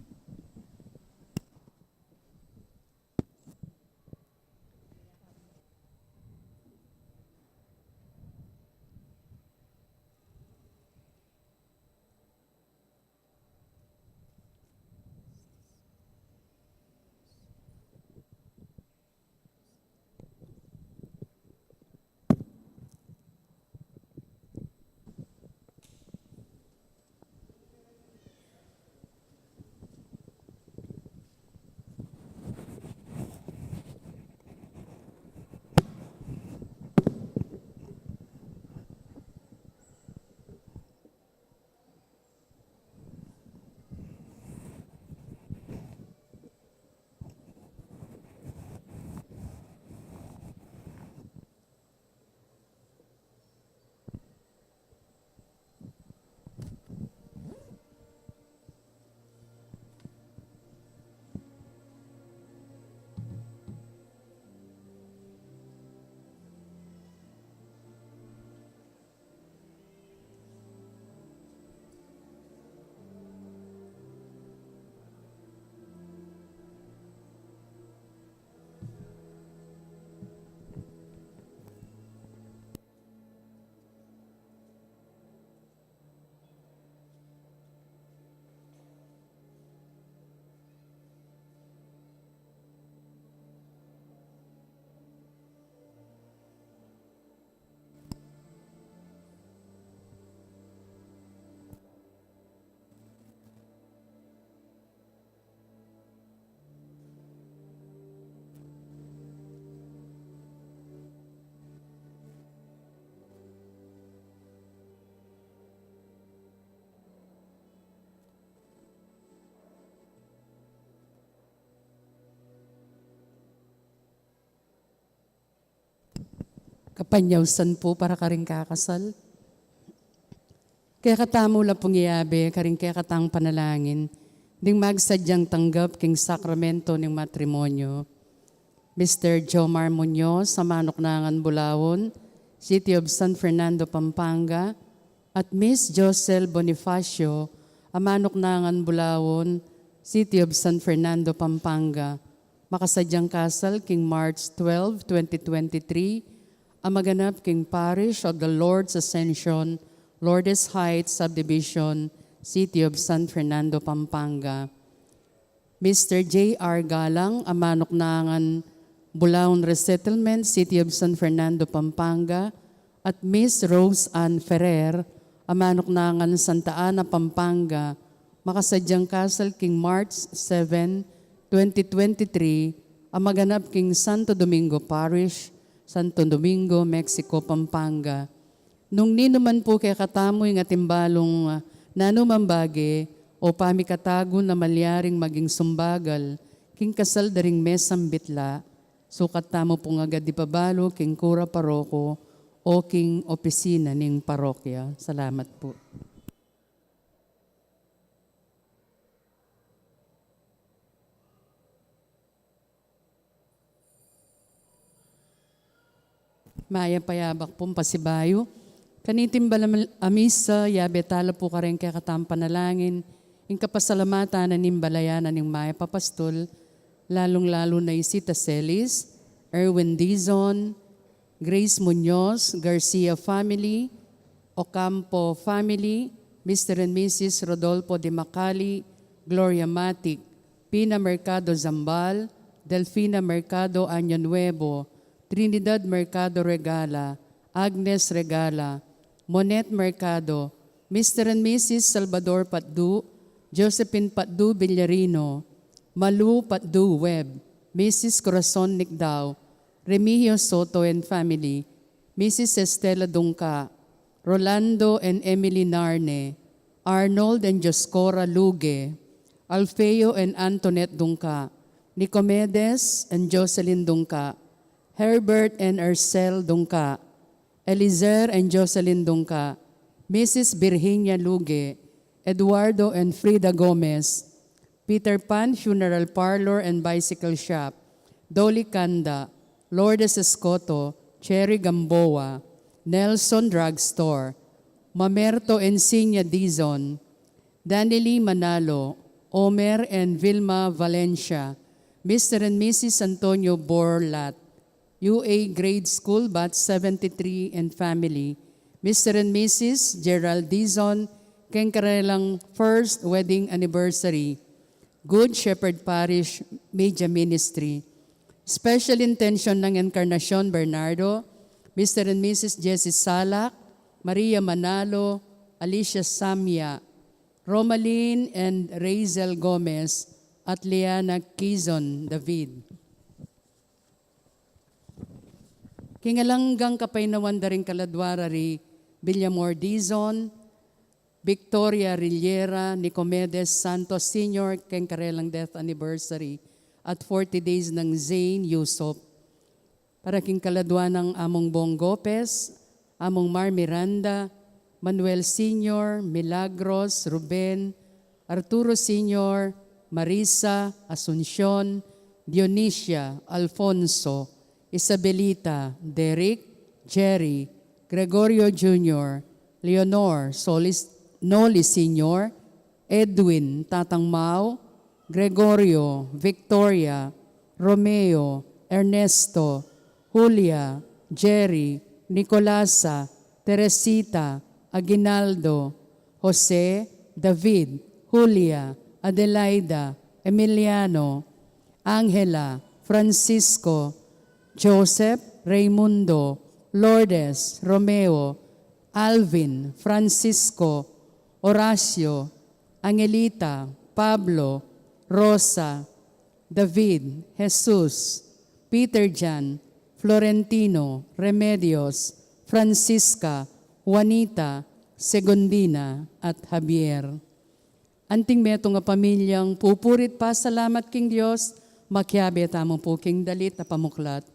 kapanyawsan po para karing kakasal. Kaya katamo la pong iabe, karing kaya katang panalangin, ding magsadyang tanggap king sakramento ng matrimonyo. Mr. Jomar Muñoz, sa Manoknangan, Bulawon, City of San Fernando, Pampanga, at Miss Josel Bonifacio, Manoknangan, Bulawon, City of San Fernando, Pampanga, makasadyang kasal king March 12, 2023, ang maganap king Parish of the Lord's Ascension, Lourdes Heights Subdivision, City of San Fernando, Pampanga. Mr. J.R. Galang, Manoknangan, Bulawon Resettlement, City of San Fernando, Pampanga, at Miss Rose Ann Ferrer, Manoknangan, Santa Ana, Pampanga, makasadyang kasal king March 7, 2023, ang maganap king Santo Domingo Parish, Santo Domingo, Mexico, Pampanga. Nung ninuman po kay katamoy nga timbalong nanumambage o pamikatago na malyaring maging sumbagal, king kasal daring mesang bitla, sukat tamo po nga agad di pabalo king kura paroko o king opisina ning parokya. Salamat po. Maya payabak pong pasibayo. Kanitim balam amisa, yabe tala po ka rin kaya katampa panalangin, yung kapasalamatan na nimbalayanan ng Maya Papastol, lalong-lalo na Isita Celis, Erwin Dizon, Grace Muñoz, Garcia family, Ocampo family, Mr. and Mrs. Rodolfo de Macali, Gloria Matic, Pina Mercado Zambal, Delfina Mercado Año Nuevo, Trinidad Mercado Regala, Agnes Regala, Monet Mercado, Mr. and Mrs. Salvador Patdu, Josephine Patdu Villarino, Malu Patdu Webb, Mrs. Corazon Nicdao, Remigio Soto and family, Mrs. Estela Dungka, Rolando and Emily Narne, Arnold and Joscora Luge, Alfeo and Antoinette Dungka, Nicomedes and Jocelyn Dungka, Herbert and Arcel Dungka, Elizer and Jocelyn Dungka, Mrs. Virginia Luge, Eduardo and Frida Gomez, Peter Pan Funeral Parlor and Bicycle Shop, Dolly Kanda, Lourdes Escoto, Cherry Gamboa, Nelson Drugstore, Mamerto Ensiña Dizon, Danily Manalo, Omer and Vilma Valencia, Mr. and Mrs. Antonio Borlat, UA Grade School, Batch 73 and family, Mr. and Mrs. Gerald Dizon, kengkarelang first wedding anniversary, Good Shepherd Parish Media Ministry. Special intention ng Encarnacion Bernardo, Mr. and Mrs. Jessie Salak, Maria Manalo, Alicia Samya, Romaline and Razel Gomez, at Liana Quizon David. Kingalanggang kapaynawan daring kaladwarari, Villamor Dizon, Victoria Rillera, Nicomedes Santos Sr., kengkarelang death anniversary, at 40 days ng Zane Yusop. Para king kaladwa ng Among Bong Gopez, Among Mar Miranda, Manuel Sr., Milagros, Ruben, Arturo Sr., Marisa, Asuncion, Dionisia, Alfonso, Isabelita, Derek, Jerry, Gregorio Jr., Leonor, Noli Sr., Edwin, Tatang Mau, Gregorio, Victoria, Romeo, Ernesto, Julia, Jerry, Nicolasa, Teresita, Aguinaldo, Jose, David, Julia, Adelaida, Emiliano, Angela, Francisco, Joseph, Raimundo, Lourdes, Romeo, Alvin, Francisco, Horacio, Angelita, Pablo, Rosa, David, Jesus, Peter Jan, Florentino, Remedios, Francisca, Juanita, Segundina, at Javier. Anting meto nga pamilyang pupurit pa salamat king Dios, makiabe tamo po king dalit na pamuklat.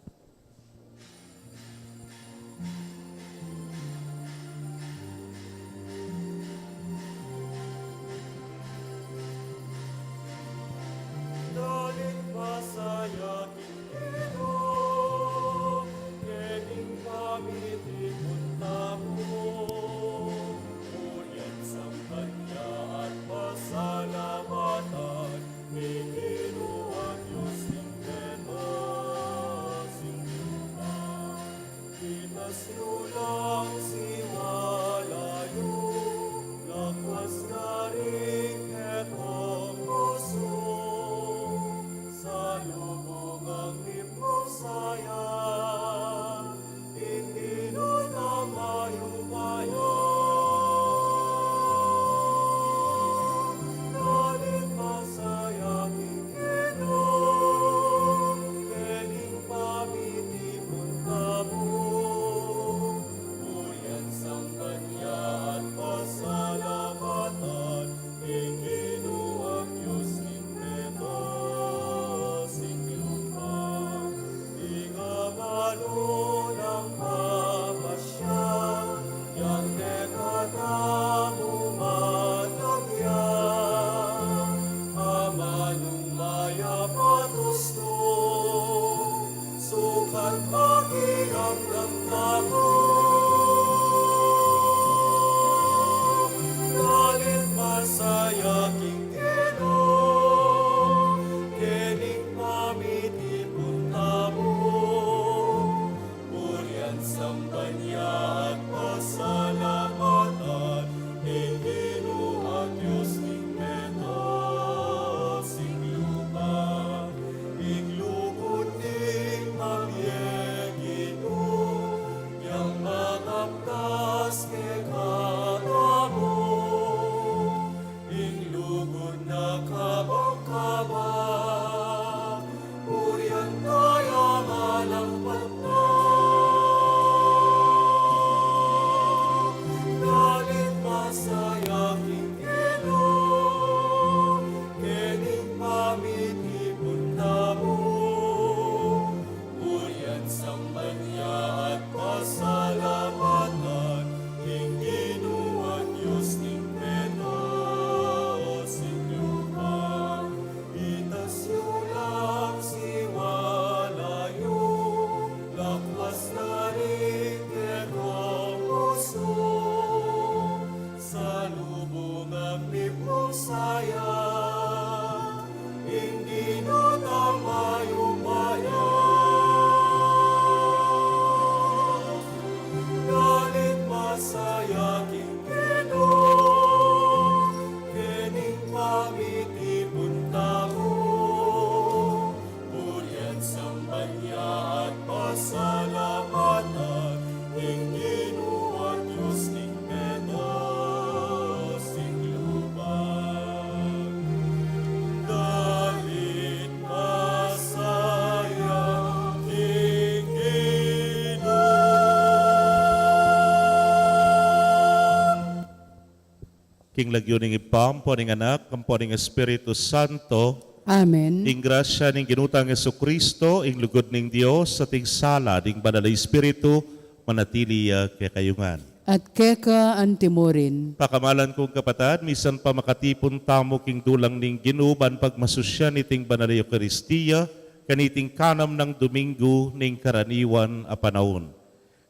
King lagyo ning ipam, po ning anak, kampo ning Espiritu Santo, Amen. ing grasya ning ginutang Jesucristo, ing lugod ning Dios, sa ting sala, ning banal na Espiritu, manatili kay kayungan. At keka antimurin. Pakamalan kong kapatad, misan pa makatipon tamo king dulang ning ginuban pagmasusyan iting banal na Eucharistia, kaniting kanam ng Domingo ning karaniwan a panahon.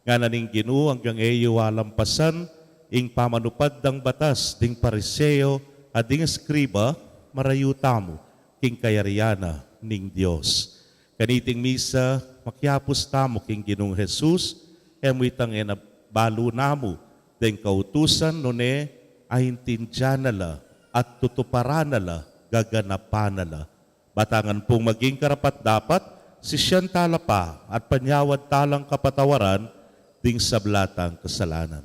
Nga na ning Ginoo hanggang iyo alampasan, ing pamanupad ng batas ding pariseo at ding eskriba, marayu tamo king kayariana ning Dios. Kaniting misa, makyapos tamo king Ginoong Jesus, emuitang balo namo, deng kautusan nune ahintindyan nala at tutuparan nala, gaganapan nala. Batangan pong maging karapat dapat, sisyan tala pa at panyawad talang kapatawaran ding sablatang kasalanan.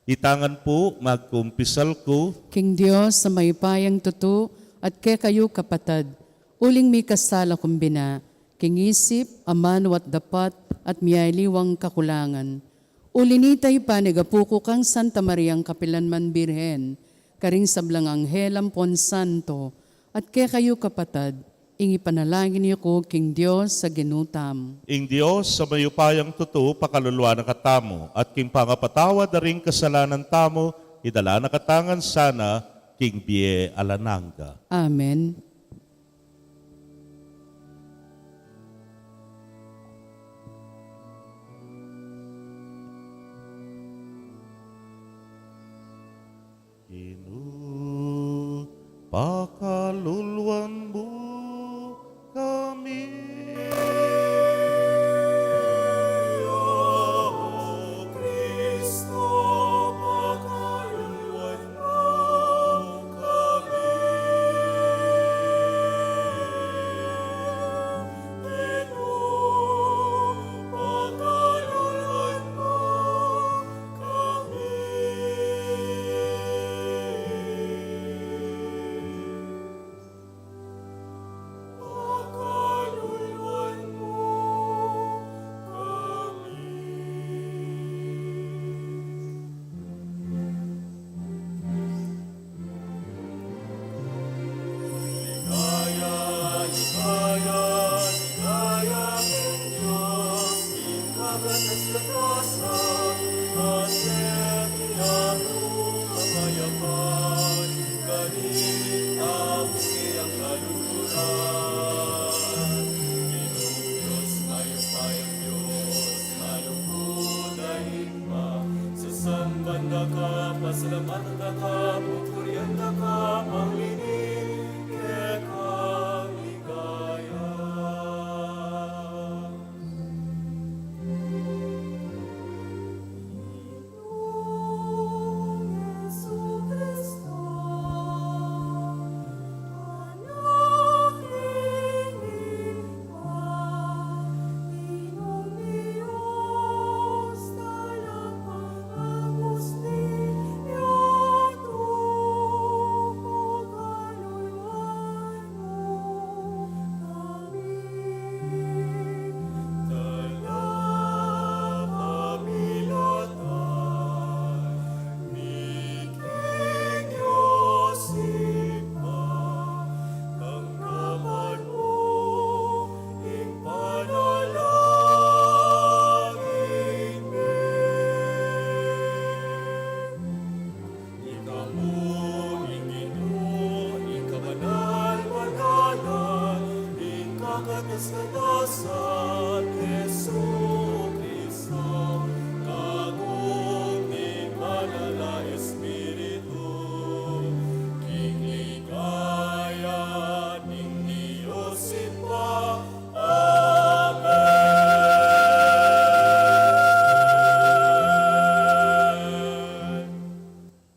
Itangan po, magkumpisal ko, King Diyos sa may payang tutu at kayo kapatad, uling may kasala kumbina, king isip, aman wat dapat at miyayliwang kakulangan. Ulinitay pa negapuko kang Santa Mariang Kapilanman Birhen, karing sablang Anghelam Pon Santo, at kayo kapatad, ingi panalangin niyo ko, King Diyos sa ginutam. ing Diyos sa mayupayang tutu, pakaluluwa na katamo, at king pangapatawad na ring kasalanan tamo, idala na katangan sana, king biye alananga. Amen. Inu, pakaluluan mo kami.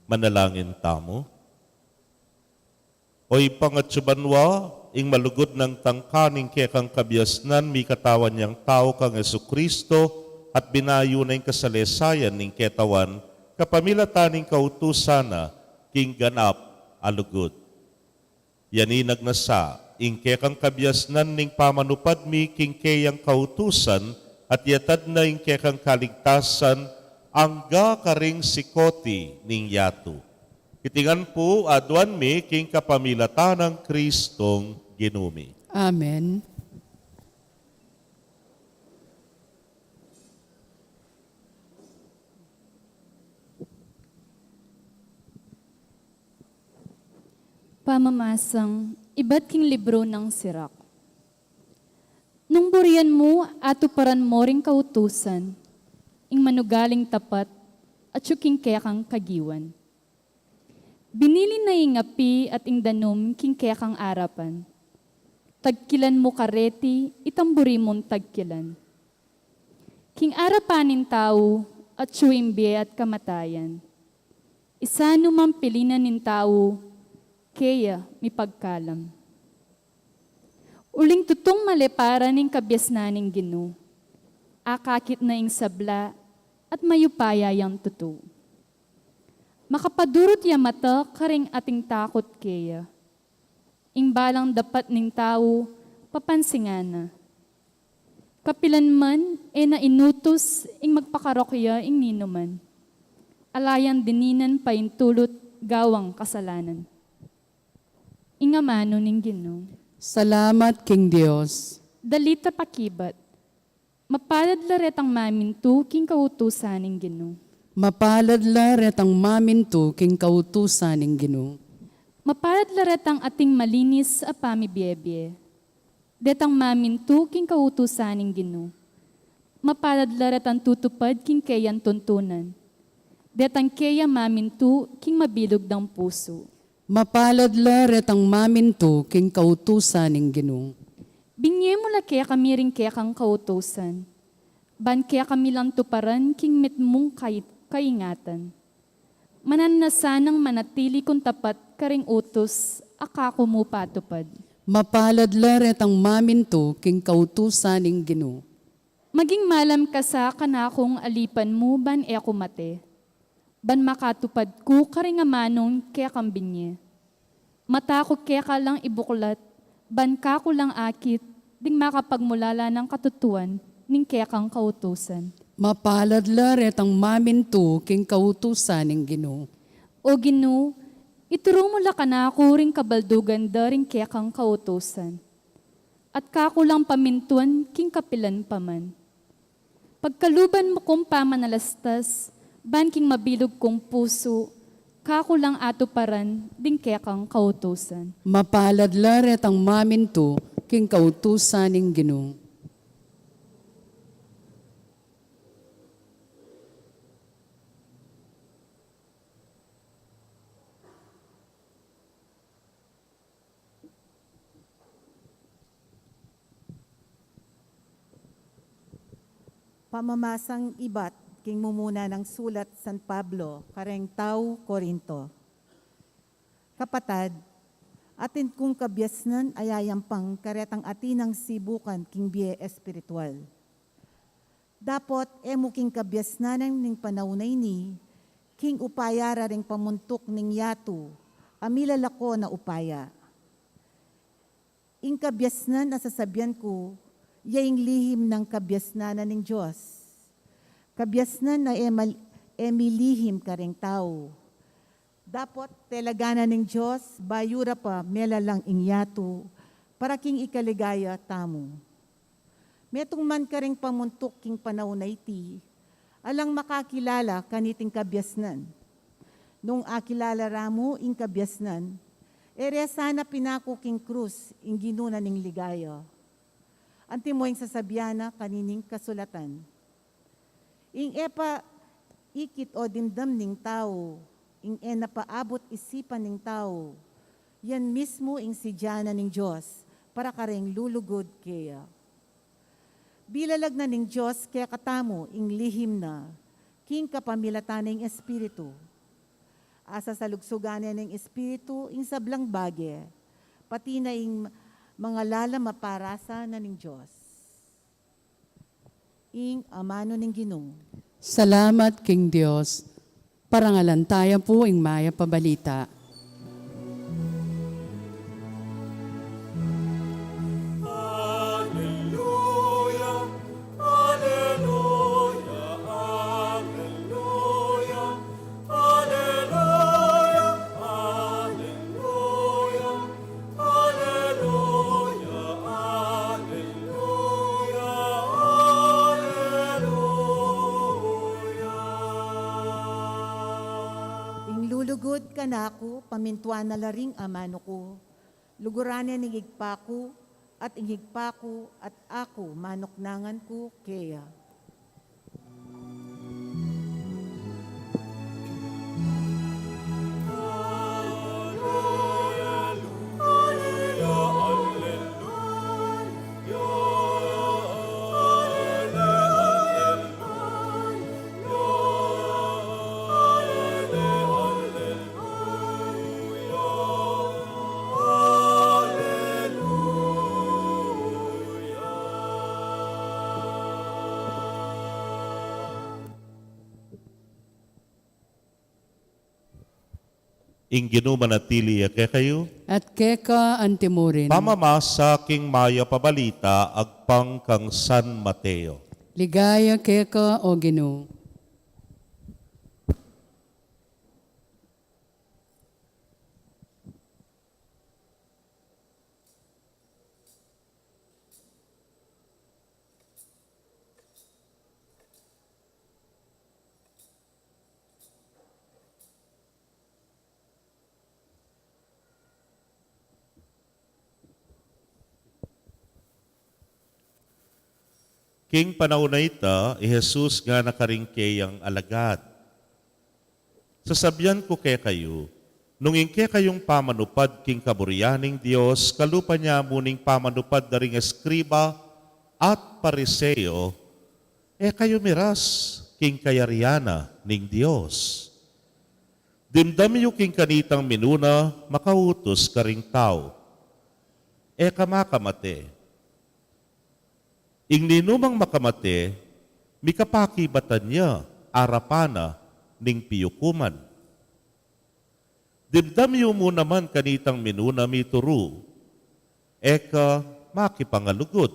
Manalangin tamo. Oy pangatsubanwa, ing malugod ng tangkaning kekang kabiasnan, mi katawan niyang tao kang Jesucristo, at binayo na ing kasalesayan ning ketawan, kapamilataning kautusana, king ganap alugod. Yaninag na sa, ing kekang kabiasnan ning pamanupad mi king keyang kautusan, at yatad na ing kekang kaligtasan, angga karing sikoti ning yato. Kitingan po aduan mi king kapamilatan ng Kristong ginumi. Amen. Pamamasang iba't king libro ng Sirak. Nung burian mo, atuparan mo ring kautusan, ing manugaling tapat at syuking kekang kagiwan. Binili na ing api at ing danom king kekang arapan. Tagkilan mo kareti, itamburi mong tagkilan. King arapanin tao at syuimbe at kamatayan. Isa numang pilinan nin tao, kaya mi pagkalam. Uling tutong malepara ning kabyas na ning Ginoo. Akakit na ing sabla at mayupaya yang tuto. Makapadurot ya mata karing ating takot kaya. Ing balang dapat ning tao papansingana. Kapilan man na inutos ing magpakarokya ing ninuman. Alayan dininan pa intulot gawang kasalanan. Ingamano ning Ginoo. Salamat, King Diyos. Dalita pakibat. Mapalad laret ang mamintu king kautusan ning Ginoo. Mapalad laret ang mamintu king kautusan ning Ginoo. Mapalad laret ang ating malinis a pamibiyebye. Detang mamintu king kautusan ning Ginoo. Mapalad laret ang tutupad king kayan tuntunan. Detang kaya mamintu king mabilog ng puso. Mapalad laret ang mamintu king kautusan ning Ginoo. Binye mo la kaya kami rin kaya kang kautusan. Ban kaya kami lang tuparan king mit mong kaingatan. Mananasanang manatili kung tapat karing utos, akako mo patupad. Mapalad laret ang mamintu king kautusan ning Ginoo. Maging malam ka sa kanakong alipan mo ban eko mate. Ban makatupad ko karing amanong kaya kang binye. Mata ko kaya ka lang ibuklat, ban ka ko lang akit, ding makapagmulala ng katutuan, ning kaya kang kautusan. Mapalad laret ang mamintu king kautusan ning Ginoo. O Ginoo, ituro mo la ka na ako ring kabaldugan da ring kaya kang kautusan. At kako lang pamintuan king kapilan paman. Pagkaluban mo kong pamanalastas, ban king mabilog kong puso, kako lang ato paran, ding kaya kang kautusan. Mapalad laret ang mamintu king kautusan ning Ginoo. Pamamasang ibat, king mumuna ng sulat San Pablo, kareng tao, Korinto. Kapatad, atin kung kabyasnan ayayampang karetang atinang sibukan king biye espiritual. Dapot emo king kabyasnanan ning panaunay ni, king upayara ring pamuntok ning yatu, amilalako na upaya. Ing kabyasnan na sasabyan ko, yaing lihim ng kabyasnanan ng Diyos. Kabyasnan na emilihim ka ring tao. Dapat telagana ng Diyos, bayura pa melalang inyato, para king ikaligaya tamo. Metong man ka ring pamuntok king panahon na iti, alang makakilala kaniting kabyasnan. Nung akilala ramo ing kabyasnan, ere sana pinako king krus, ing ginunan ning ligaya. Anti mo yung sasabyana kanining kasulatan. Ing epa ikit o dimdam ning tao, ing napaabot isipan ning tao, yan mismo ing sidyana ning Diyos, para kareng lulugod kaya. Bilalag na ning Diyos kaya katamo ing lihim na, king kapamilatan ning Espiritu. Asa sa lugsuganan ning Espiritu, ing sablang bagye, pati na ing mga lala maparasa na ning Diyos. Ing amano ning Ginoo. Salamat, King Diyos. Parangalan tayo po ing maya pabalita. Alleluia, alleluia, alleluia. Masulugod ka na ako, pamintuan na laring amano ko. Luguran ni higpa ko, at higpa ko, at ako, manoknangan ko, kaya. Ing ginumanatili kay kayo, At keka antimurin. pamamasa king maya pabalita agpang kang San Mateo. Ligaya keka o Ginoo. King panahon na ita, Jesus nga nakaringkay ang alagad. Sasabyan ko kay kayo, nung ingke kayong pamanupad king kaburyaning Diyos, kalupa niya muning pamanupad na ring eskriba at pariseo, kayo miras king kayariana ning Diyos. Dimdami yu king kanitang minuna, makautos ka ring tao. Kamakamate. Ing ninumang makamate, mikapakibatan niya, arapana, ning piyukuman. Dimdamiyo mo naman kanitang minuna mituru, eka makipangalugod.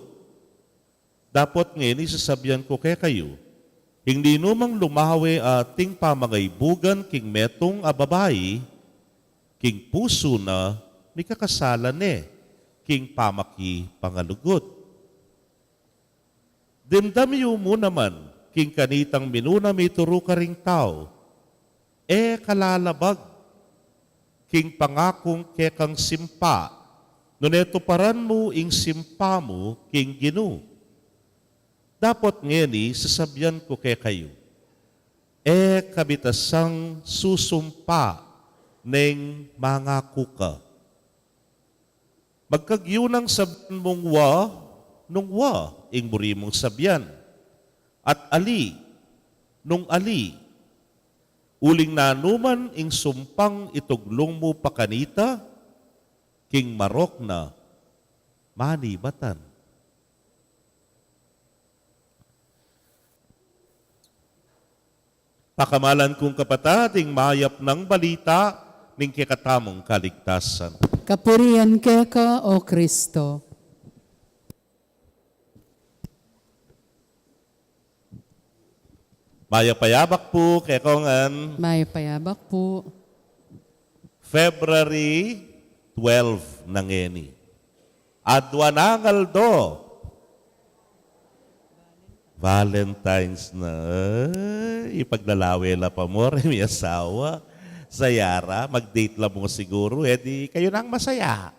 Dapat ngayon isasabihan ko kay kayo, ing ninumang lumawe ating pamangaybugan king metong ababay, king puso na mikakasalan king pamaki pangalugod. Dimdamiyo mo naman, king kanitang minuna mituro ka ring tao, kalalabag, king pangakong kekang simpa, nuneto paran mo ing simpa mo, king Ginoo. Dapat ngeni, sasabihan ko kay kayo, kabitasang susumpa, neng mangako ka. Magkagyunang sabihan mong nung ing buri mong sabyan. At ali, nung ali, uling nanuman ing sumpang ituglong mo pakanita, king marok na manibatan. Pakamalan kong kapatating mayap ng balita ning kikatamong kaligtasan. Kapurian keka o Kristo. Mayapayabak po kay Kongan, May payabak po. February 12 nangeni. Adwanangal do. Valentine's na. Ipaglalawela pa mo, may asawa. Sa Yara, mag-date lang mo siguro, di kayo nang masaya.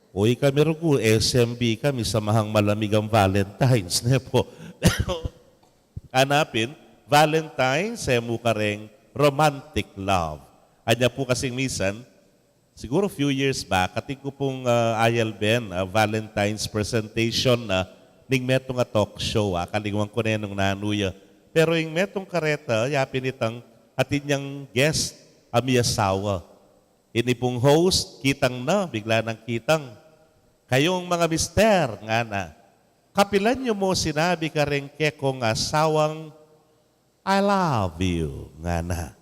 Uy kami rugo, SMB kami, samahang malamig ang Valentine's. Po. Hanapin, Valentine's, mo ka rin romantic love. Anya po kasing misan, siguro few years back, ating ko pong ILBN, Valentine's presentation na ning metong talk show, kalingwang ko na nung nanuya. Pero yung metong kareta, yapin itang atin niyang guest, amiyasawa. Ini pong host, kitang na, bigla nang kitang. Kayong mga mister, nga na, kapilan niyo mo sinabi ka rin kekong asawang I love you, nga na.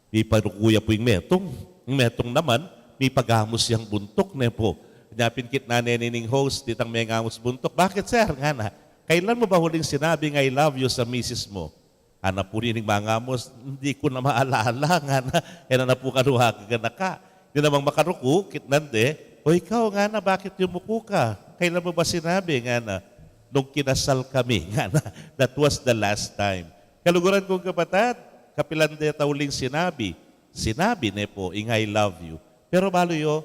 May parukuya po yung metong. Yung metong naman, may pagamos yung buntok na po. Napin-kit na nining host, ditang may ngamos buntok. Bakit sir? Nga na. Kailan mo ba huling sinabing I love you sa misis mo? Ana po rin mga ngamos, hindi ko na maalala. Nga na, kaya na po kanuha ka na ka. Hindi namang makaruku, kitnande. O ikaw nga na, bakit yumuko ka? Kailan mo ba sinabi? Nga na, nung kinasal kami. Nga na, that was the last time. Kaluguran kong kapatid, kapilande tauling sinabi, sinabi ne po, ing I love you. Pero balo yo,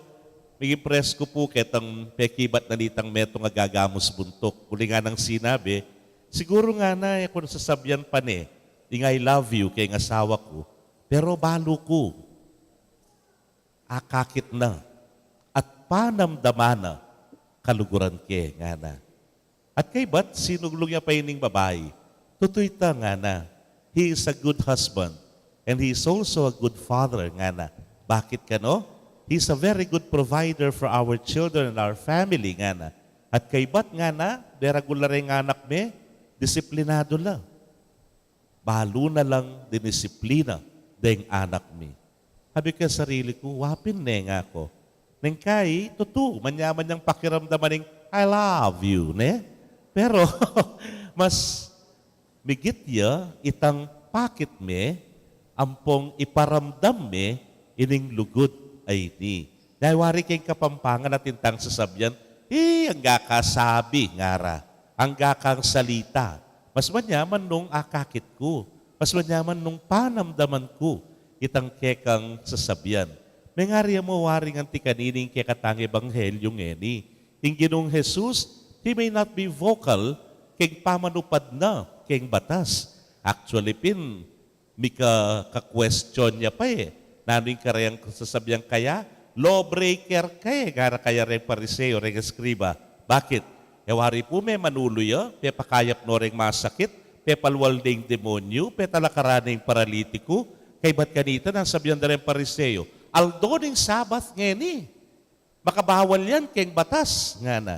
may impress ko po ketang pekibat na nitang meto nga gagamos buntok. Kuli nga nang sinabi, siguro nga na kung sasabyan pa ne, ing I love you kay ng asawa ko, pero balo ko, akakit na, at panamdamana, kaluguran ke nga na. At kay ba't sinuglong niya pa ining babae? Tutoy ta nga na. He is a good husband and he is also a good father nga na. Bakit ka no? He is a very good provider for our children and our family nga na. At kay ba't nga na, deragula rin anak me, disiplinado lang. Balo na lang dinisiplina deng anak me. Sabi ka sarili ko, wapin ne nga ako. Neng kay, tutu, manyaman niyang pakiramdaman ng I love you, ne? Pero, mas migit ya, itang pakit me, ampong iparamdam me, ining lugod ay ni. Dahil kayong kapampangan at intang sasabyan, ang gakasabi, ngara, ang gakang salita. Mas manyaman nung akakit ko, mas manyaman nung panamdaman ko, itang kekang sasabyan. May ngari mo waring anti kanining kekatang ebanghelyo ngeni. Ing Ginoong Jesus, He may not be vocal keng pamanupad na keng batas. Actually, may ka-question niya pa eh. Nano'y karayang sasabyang kaya, lawbreaker gara kaya rin pariseo, rin eskriba. Bakit? Ewari po may manuluya, pe pakayap no rin masakit, pe palwalding demonyo, pe talakaraning paralitiko, kay ba't kanita nang sabyan na rin pariseo, aldo ning sabath ngeni. Makabawal yan keng batas nga na.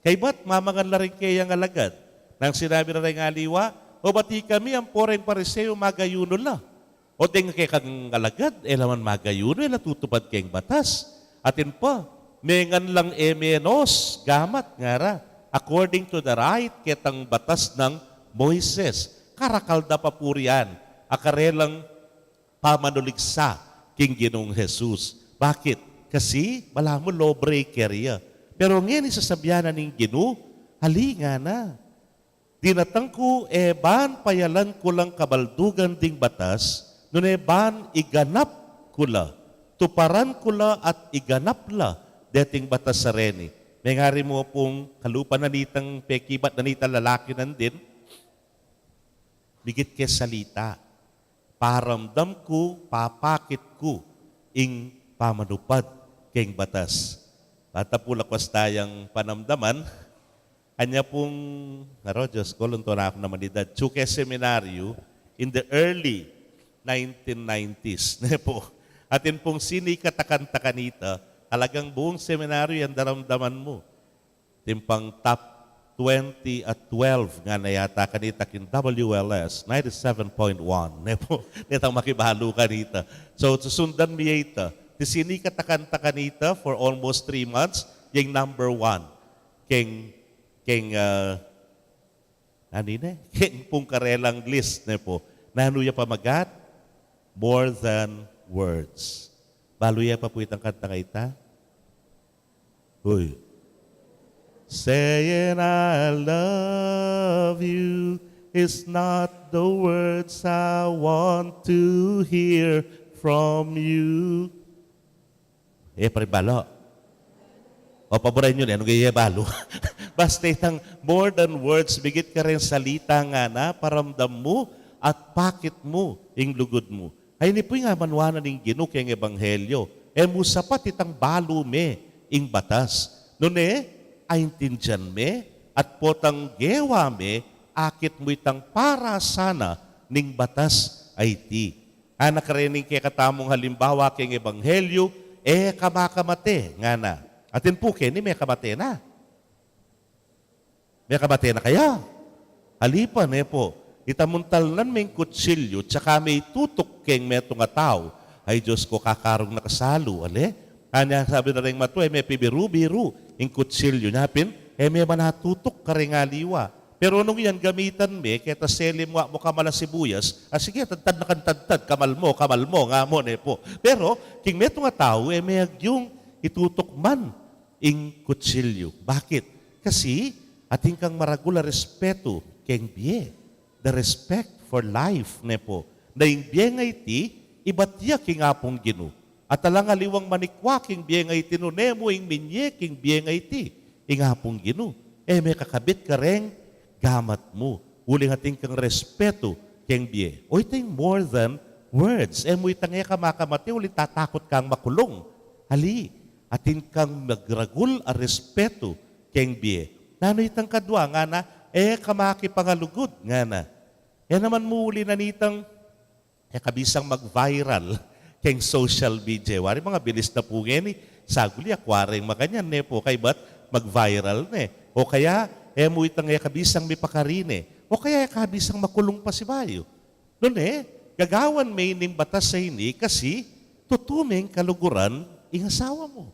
Kay ba't mamangan na rin kayang alagad? Nang sinabi na rin aliwa, o bati kami ang poreng pariseo magayuno la. O ting kay kang alagad, elaman magayuno, natutupad kayang batas. Atin pa, mengan lang menos, gamat ngara, according to the right ketang batas ng Moises. Karakalda pa purian, akarelang pamanuligsa king Ginoong Jesus. Bakit? Kasi, wala mo lawbreaker ya. Pero ngayon isasabyanan ng Ginoo, halinga na. Dinatang ko, ban payalan ko lang kabaldugan ding batas, nun ban iganap ko la, tuparan ko la at iganap la, deting batas sa reni. May ngari mo pong kalupan na nitang pekibat na nitang lalaki nandin, bigit ke salita, paramdam ko, papakit ko, ing pamanupad keng batas. Bata po lakwas tayang panamdaman, kanya pong, Diyos ko, lunto na ako naman edad, Chuque Seminaryo, in the early 1990s. Po. Atin pong sinikatakan-takanita, talagang buong seminaryo yan daramdaman mo. Timpang top 20 at 12 nga na yata kanita kin WLS, 97.1. Po, netang makibalo kanita. So, susundan mi ita, tisini katakan-takanita for almost 3 months, yung number 1. Keng pong karelang list ne po. Nanuya pamagat, more than words. Baluya pa po itang kanta kaita. Uy. Saying I love you is not the words I want to hear from you. Paribalo. O, paboray nyo na, anong gaya balo? Basta itang more than words, bigit ka rin salita nga na, paramdam mo at pakit mo, ing lugod mo. Ay, ni po nga manwanan ng Ginoo kayang ebanghelyo. Musapat itang balo me, ing batas. Nune, aintindyan me, at potang gewa me, akit mo itang para sana, ning batas ay ti. Anak rin kay katamong halimbawa kayang ebanghelyo, kabakamate nga na. Atin po, Kenny, may kamate na. May kamate na kaya. Halipan, po. Itamuntalnan may kutsilyo, tsaka may tutok keng meto nga tao. Ay, Diyos ko, kakarong nakasalo. Ale? Anya, sabi na rin mato, may pibiru-biru. Yung kutsilyo napin, may manatutok ka rin nga liwa. Pero nung yan gamitan me, kaya taselim mo kamala sibuyas, sige, tantad na kantad, kamal mo, nga mo, po. Pero, king meto nga tao, may yung itutok man ing kutsilyo. Bakit? Kasi, ating kang maragula respeto keng biye. The respect for life, po. Na yung biye nga iti, ibatya king apong Gino. At talang aliwang manikwaking biyengay tinunemo ing minyeking biyengay ti, ing apong Gino. May kakabit ka rin, gamat mo. Uling ating kang respeto keng biye. O iting more than words. Mo itang ka makamati, ulit tatakot kang makulong. Hali, atin kang magragul a respeto keng biye. Nano itang kadwa nga na, kamaki pangalugod nga na. Naman mo uli na nitang, kabisang mag-viral keng social media. Wari mga bilis na po nga ni, saguli akwaring makanyan po, kay ba't mag-viral na O kaya, mo itang kabisang may pakarine. O kaya kabisang makulong pa si Bayo. Noon gagawan may ning batas sa ini kasi tutuming kaluguran ing asawa mo.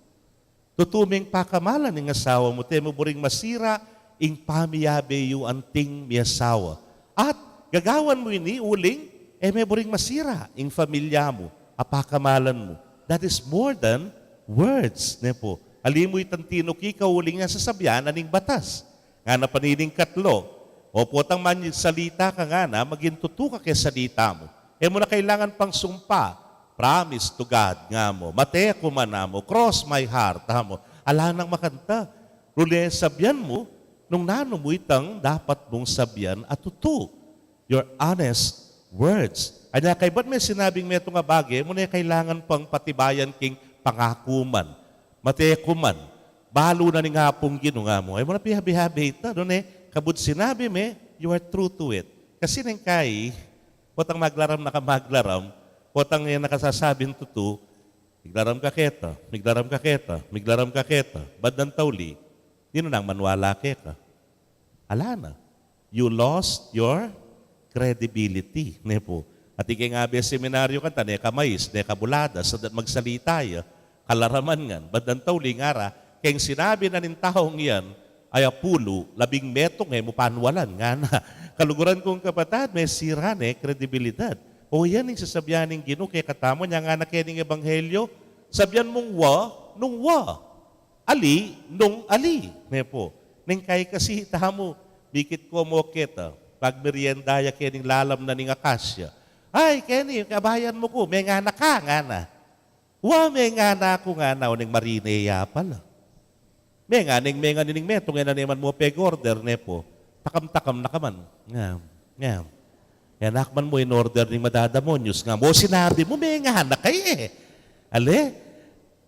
Tutuming pakamalan ing asawa mo. Temo buring masira ing pamiyabe yu anting miyasawa. At gagawan mo ini uling, may buring masira ing familya mo, apakamalan mo. That is more than words. Po. Alimoy tantino kika uling nga sasabyan aning batas. Nga na panining katlo, o potang man salita ka nga na, maging tutuka kay salita mo. Mo na kailangan pang sumpa, promise to God nga mo, mate ko man mo, cross my heart, mo. Ala nang makanta. Rule sabyan mo, nung nano mo itang dapat mong sabyan at tutu. Your honest words. Anya kay ba't may sinabing meto nga bagay, mo na kailangan pang patibayan king pangakuman. Mate ko man, balo na ni nga pong Gino nga mo. Mo na pihabi-habi ito, doon kabud sinabi me, you are true to it. Kasi nang kay, potang maglaram na ka maglaram, potang nakasasabing tutu, miglaram ka keta, miglaram ka keta, miglaram ka keta, bad ng tauli, dino nang manwala keta. Ala na. You lost your credibility. Po. At ikingabi seminaryo ka ta, kamayis, kabulada, sa magsalita ya, kalaraman nga, bad ng tauli ngara, kaya sinabi na nin taong iyan, ay apulo, 11 metong mupanwalan nga na. Kaluguran kong kapatid, may sira kredibilidad. O yan yung sasabyaning Gino, kaya katamo niya nga na kening ebanghelyo, sabyan mong nung ali, nung ali. Po. Neng kay kasi tamo, bikit ko mo kita, pag meriendaya kening lalam na ning akasya. Ay, Kenny, kabayan mo ko, may nga na ka, nga na. May nga na ako nga na, o ning marineya pala. May nga nining metong nga na naman mo peg order, po. Takam-takam na kaman. Nga. Yan nakman mo in order ni madadamonyos nga mo. Sinabi mo, may nga na kayo Ale,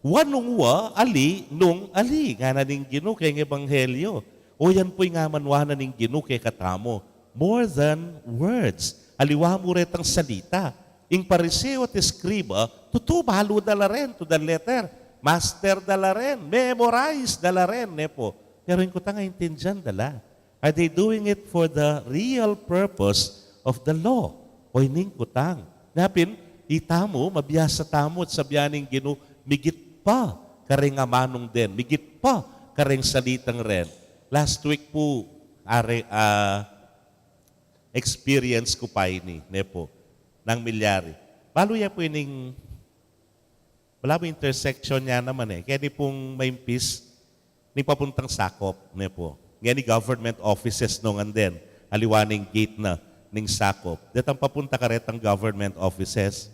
nung ali, nung ali. Nga na ning Gino kay ebanghelyo. O yan po'y nga manwa na ning Gino kay katamo. More than words. Aliwa mo retang salita. Ing pariseo at eskriba, tutubalo dala rin to the letter. Master dala rin. Memorize dala rin. Po. Pero yung kutang intindihan dala. Are they doing it for the real purpose of the law? O ining kutang. Napin, itamo, mabiyasa tamo at sabyaning Gino, migit pa karing amanong din. Migit pa karing salitang rin. Last week po, experience ko pa ini, po, ng milyari. Balo yan po ining, wala mo intersection niya naman Kaya ni pong maimpis, ni papuntang Sakop, po. Ngayon ni government offices nung anden, aliwaning gate na ning Sakop. Datang papunta ka retang government offices.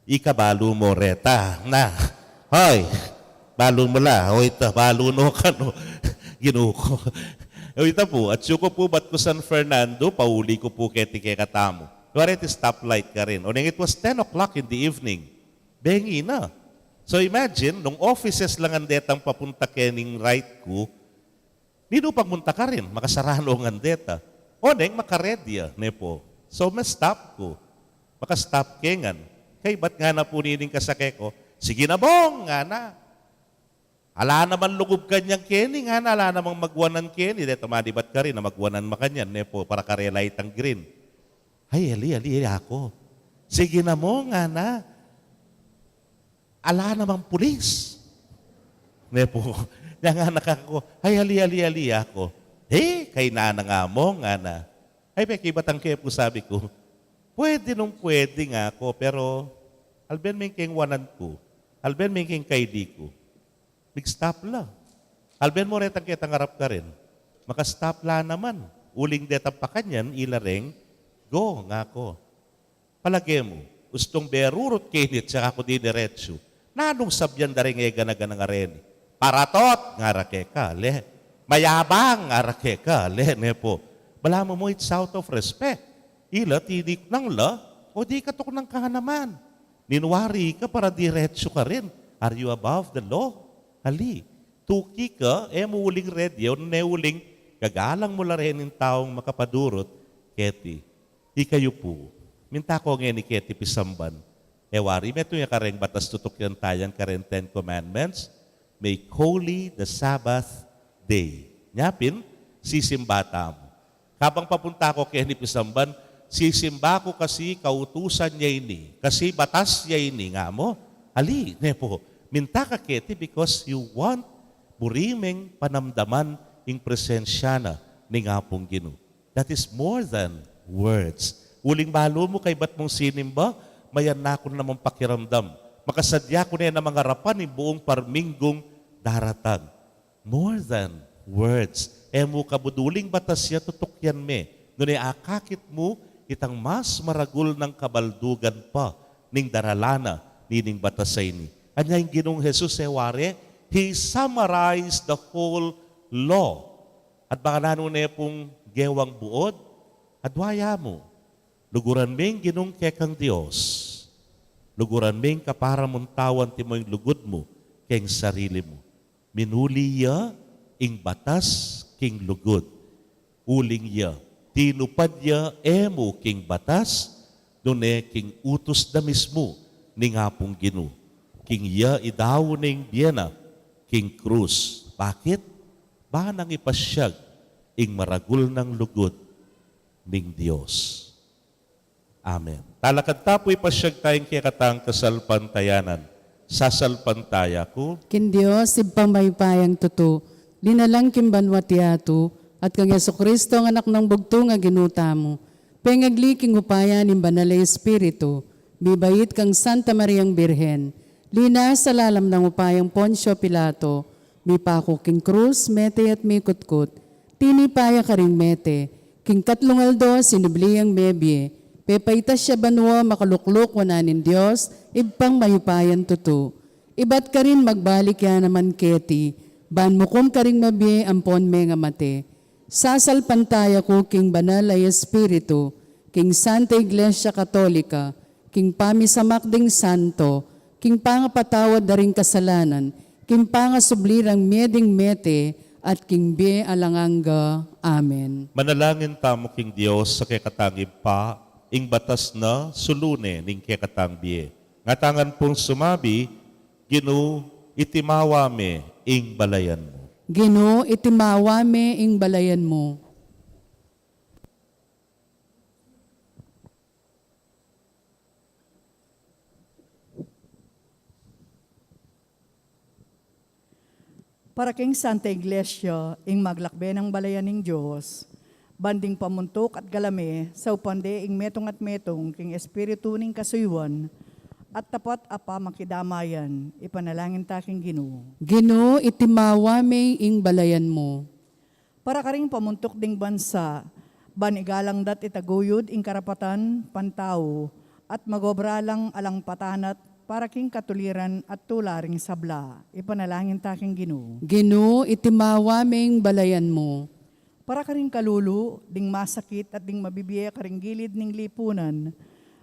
Ikabalo mo reta na. Hoy, balo mo la. O ito, balo no ka no. Ginuko. O ito po, at suko po ba't ko San Fernando, pauli ko po keti katamo. Wareti stoplight ka rin. O nang it was 10 o'clock in the evening, bengi na. So imagine, nung offices lang ang detang papunta kening right ko, nino pagmunta ka rin, makasarano ang deta. O neng makaredya, po. So ma-stop ko. Maka-stop kengan. Kay ba't nga na po nining kasake ko? Sige na bong, nga na. Ala naman lugub kanyang keni, nga na, ala namang magwanan keni. Dito madibat ka rin na magwanan makanyan, po, para karelight ang green. Ay, ali ako. Sige na mo, nga na. Ala namang pulis. Po, nga nakako, ay, ali ako. Kay na nga mo, nga na. Ay, peki, batang kaya po sabi ko, pwede nga ako, pero alben may king wanan ko, alben may king kaydi ko. Big stop la. Alben mo retang kitang harap ka rin. Maka-stop la naman. Uling detang pa kanyan, ilareng, go nga ako. Palagay mo, Gustong berurot kinit, saka ko di diretso. Nanong sabyan da rin ganaga nga rin. Paratot, nga rake ka, le. Mayabang, nga rake ka, le, nepo. Bala mo it's out of respect. Ila, tinik nang la, o di katok ng kahanaman. Ninwari ka para diretso ka rin. Are you above the law? Ali, tuki ka, muling radio, neuling, gagalang mo la rin yung taong makapadurot, Keti, di kayo po. Minta ko nga ni Keti pisamban. Wari, meto yung kareng batas tutok yan tayan karen 10 Commandments. Make holy the Sabbath day. Nyapin, sisimbata mo. Habang papunta ko kay ni pisamban, sisimba ko kasi kautusan niya ini. Kasi batas niya ini nga mo. Ali, nepo, minta ka Keti because you want burimeng panamdaman ing presensya na ni nga pong Ginoo. That is more than words. Uling balo mo kay ba't mong sinimba, mayan na ako namang pakiramdam. Makasadya ko na yan ang mga harapan ni buong parminggong daratag. More than words. Mo kabuduling batas ya tutukyan me. Ngunit akakit mo, itang mas maragul ng kabaldugan pa ning daralana nining batas sa ini. Anya yung Ginoong Jesus ware, He summarized the whole law. At baka nano na pong gewang buod, adwaya mo, luguran ming Ginoong kekang Diyos. Luguran ming kaparamuntawan ti mo yung lugod mo keng sarili mo. Minuli ya ing batas king lugod. Uling ya, tinupad ya emo king batas, dune king utos da mismo ni nga pong Ginoo. King ya idaw ning biyena, king krus. Bakit? Ba nang ipasyag ing maragul ng lugod ning Diyos. Amen. Talakad tapo'y pasyag tayong kikatang kasalpantayanan. Sasalpantaya ko, Kin Diyos, ipangmaypayang tuto, linalang kimbanwatiato, at kang Kristo ang anak ng bugto nga ginuta mo. Pengagliking upayan ng banalay Espiritu, bibayit kang Santa Mariang Birhen, lina sa lalam ng upayang Poncio Pilato, mipako king krus, mete at mikutkut, tinipaya ka ring mete, king katlungaldo sinubliyang bebye, pepaitas siya banwa makalukluk wananin Diyos, ibpang mayupayan tuto. Ibat ka rin magbalik ya naman Keti, ban mo kum ka ring mabye ampon me nga mate. Sasalpantaya ko king banal ay Espiritu, king Santa Iglesia Katolika, king pamisamakding santo, king pangapatawad da ring kasalanan, king pangasublirang meding mete, at king be alanganga. Amen. manalangin tamo king Diyos sa kekatangib pa, ing batas na sulune ning kekatang biye. Ngatangan pong sumabi, Ginoo, itimawa me ing balayan mo. Ginoo, itimawa me ing balayan mo. Para king Santa Iglesia, ing maglakbe ng balayan ng Diyos, banding pamuntok at galame, sa upande ing metong at metong, king Espiritu ning kasuywan, at tapat apa makidamayan, ipanalangin taking Ginoo. Ginoo, itimawa me ing balayan mo. Para karing pamuntok ding bansa, banigalang dat itaguyod ing karapatan, pantao, at magobralang alang patanat, para king katuliran at tularing sabla, ipanalangin taking Ginoo. Ginoo, itimawa me ing balayan mo. Para karing kalulu, ding masakit at ding mabibiya karing gilid ning lipunan,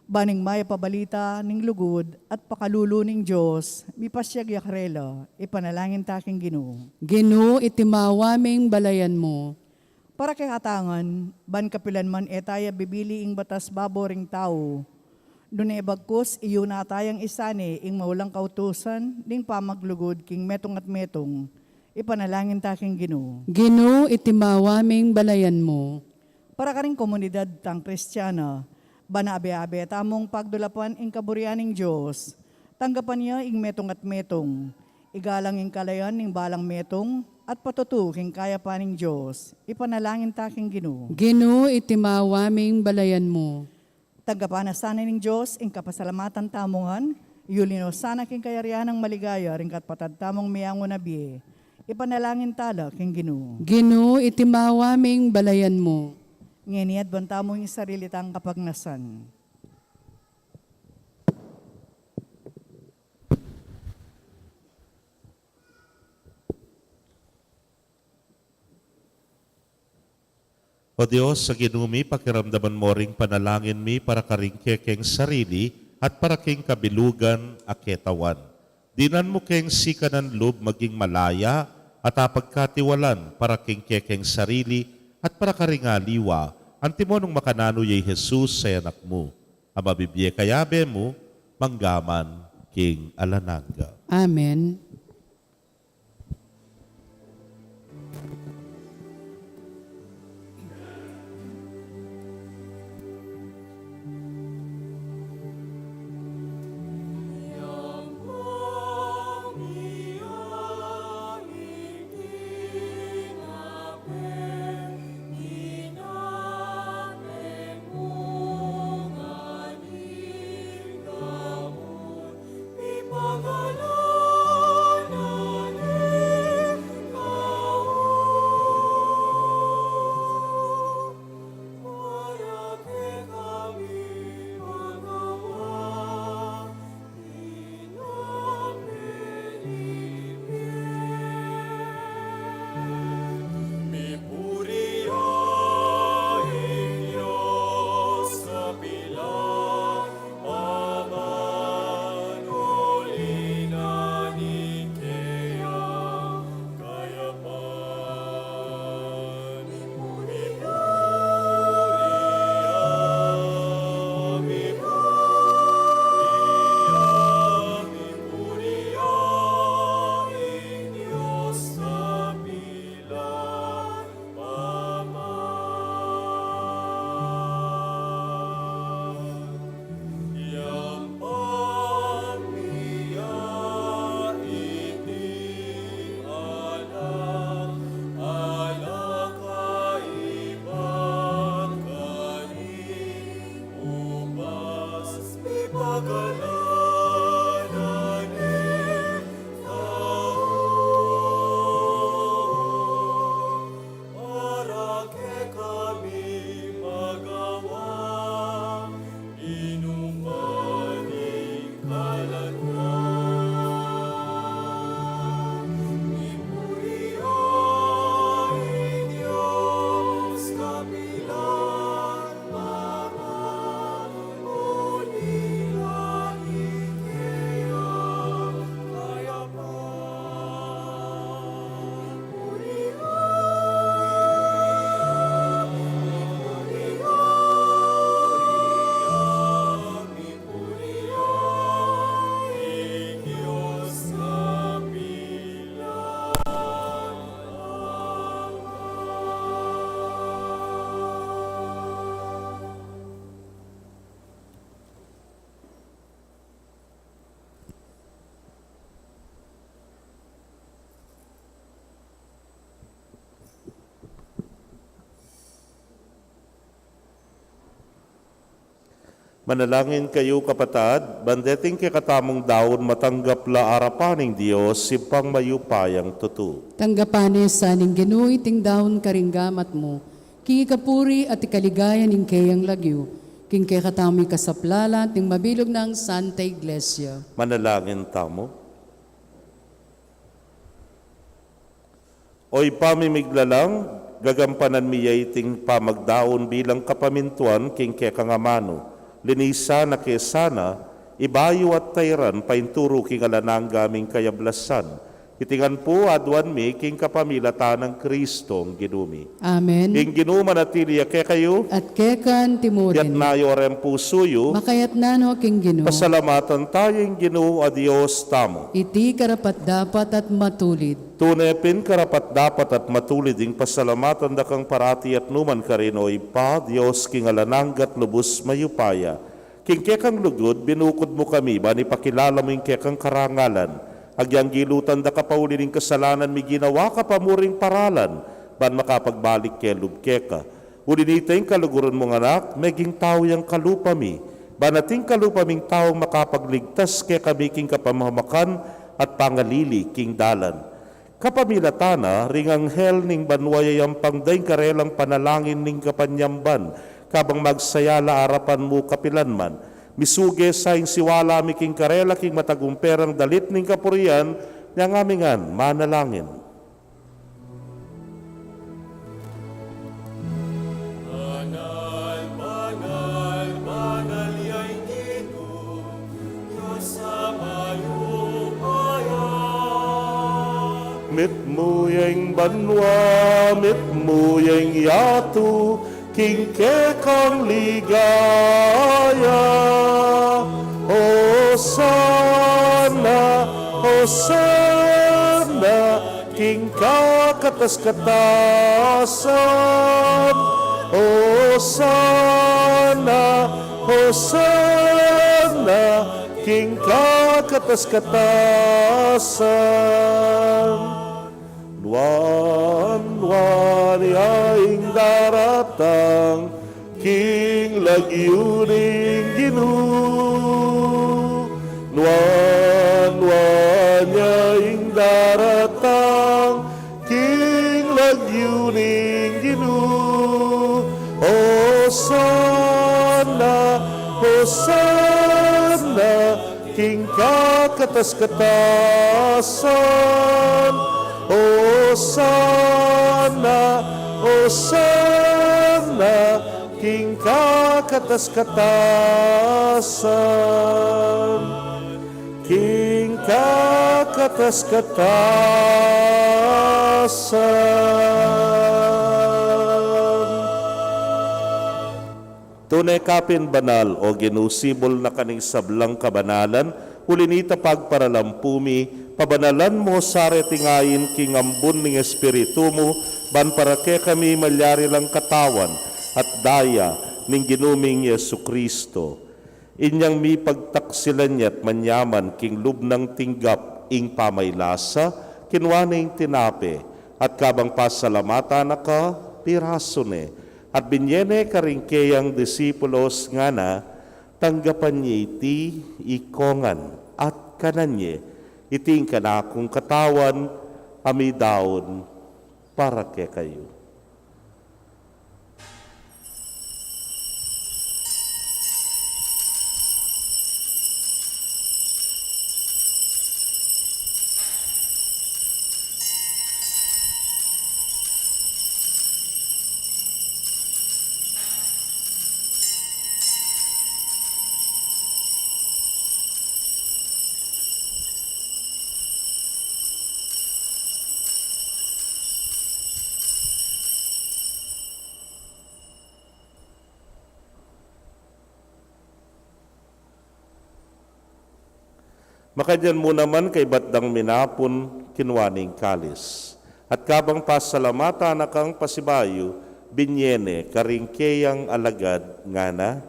baning may pabalita ning lugod at pakalulu ning Diyos, mipasyag yakrela, ipanalangin taking Ginoo. Ginoo, itimawa me ing balayan mo. Para kay katangan, ban kapilan man etaya bibili ing batas baboring tao, dun bagkus iyo na tayang isane ing maulang kautusan, ding pamaglugod king metong at metong, ipanalangin taking Ginoo. Ginoo, itimawa me ing balayan mo. Para karing komunidad tang Kristiyana, banabe-abe tamong pagdulapan ing kaburian ng Diyos, tanggapan niya ing metong at metong, igalang ing kalayan ing balang metong, at patutu king kaya pa ng Diyos, ipanalangin taking Ginoo. Ginoo, itimawa me ing balayan mo. Tanggapan na sana ng Diyos ing kapasalamatan tamongan, yulino sana king kayarihan ng maligaya ring katpatad tamong miyango na biye, ipanalangin tala king Ginoo. Ginoo, itimawa me ing balayan mo. Ngeniat banta mo yung sarili tang kapagnasan. O Diyos, sa ginumi, pakiramdaman mo ring panalangin mi para karing kekeng sarili at para king kabilugan a ketawan. Dinan mo keng sikanan loob maging malaya at apagkatiwalan para king kekeng sarili at para karing aliwa. Antimonong makanano yay Jesus sa anak mo. Ang mabibye kayabe mo, manggaman king alananga. Amen. Manalangin kayo kapatad, bandeting kay katamong daon matanggap la arapaning Diyos sipang mayupayang tutu. Tanggapanes sa ning Ginoo iting daon karinggamat mo, king ikapuri at ikaligaya ning kayang lagyo, king kay katamoy kasaplala ting mabilog ng Santa Iglesia. Manalangin tamo. Oy pamimiglalang, gagampanan miyay ting pamagdaon bilang kapamintuan king kay kangamano. Linisa na kesana, ibayo at tayran painturo king alanang gaming kayablasan. Itingan po adwan mi king kapamilatan ng Kristong ginumi. Amen. King ginuman at tiliya kay kayo, At kekan yat timurin, nayo rem pusuyo, makayat nano king Ginoo, pasalamatan tayong Ginoo a Diyos tamo. iti karapat dapat at matulid. Tunepin karapat dapat at matulid ing pasalamatan da kang parati at numan karinoy pa, Diyos king alananggat lubos mayupaya. King kekang lugod, binukod mo kami, bani pakilala mo ing kekang karangalan. Agyang gilutan da kapaulining kasalanan, mi ginawa ka pamuring paralan, ban makapagbalik kay lubkeka. Ulinita yung kaluguran mong anak, meging tao yung kalupami. Banating kalupaming taong makapagligtas kay kami king kapamamakan at pangalili king dalan. Kapamilatana, ring anghel ning banwayayang pangday karelang panalangin ning kapanyamban, kabang magsayala arapan mo kapilanman. Misuge sa siwala mi king karela king matagumperang dalit ning kapurian, yang amingan manalangin. mit muyeng banwa, mit muyeng yatu, kingke kang ligaya. Hosana, Hosana, king kakatas-katasan. Hosana, Hosana, king kakatas-katasan. Luan-luan yaing daratang, king lagyuning Ginoo. Luan-luan yaing daratang, king lagyuning Ginoo. Hosana, Hosana, king kakatas-katasan. Hosana, Hosana, king kakatas-katasan. King kakatas-katasan. Tunay kapin banal o ginusibol na kaning sablang kabanalan, ulinita pagparalampumi, pabanalan mo sare tingayin king ambun ning espiritu mo, ban para ke kami malyari lang katawan at daya ning ginuming Yesu Kristo. Inyang mi pagtaksilan niya't manyaman king lubnang tinggap ing pamaylasa, kinwaning tinape, at kabang pasalamatan naka piraso ne, at binyene karingkeyang disipulos nga na, tanggapan niya iti ikongan at kananye, iting kanakong katawan, amidaon para ke kayo. Makadyan mo naman kay batdang minapon kinwaning kalis. At kabang pasalamata na kang pasibayo, binyene karingkeyang alagad nga na,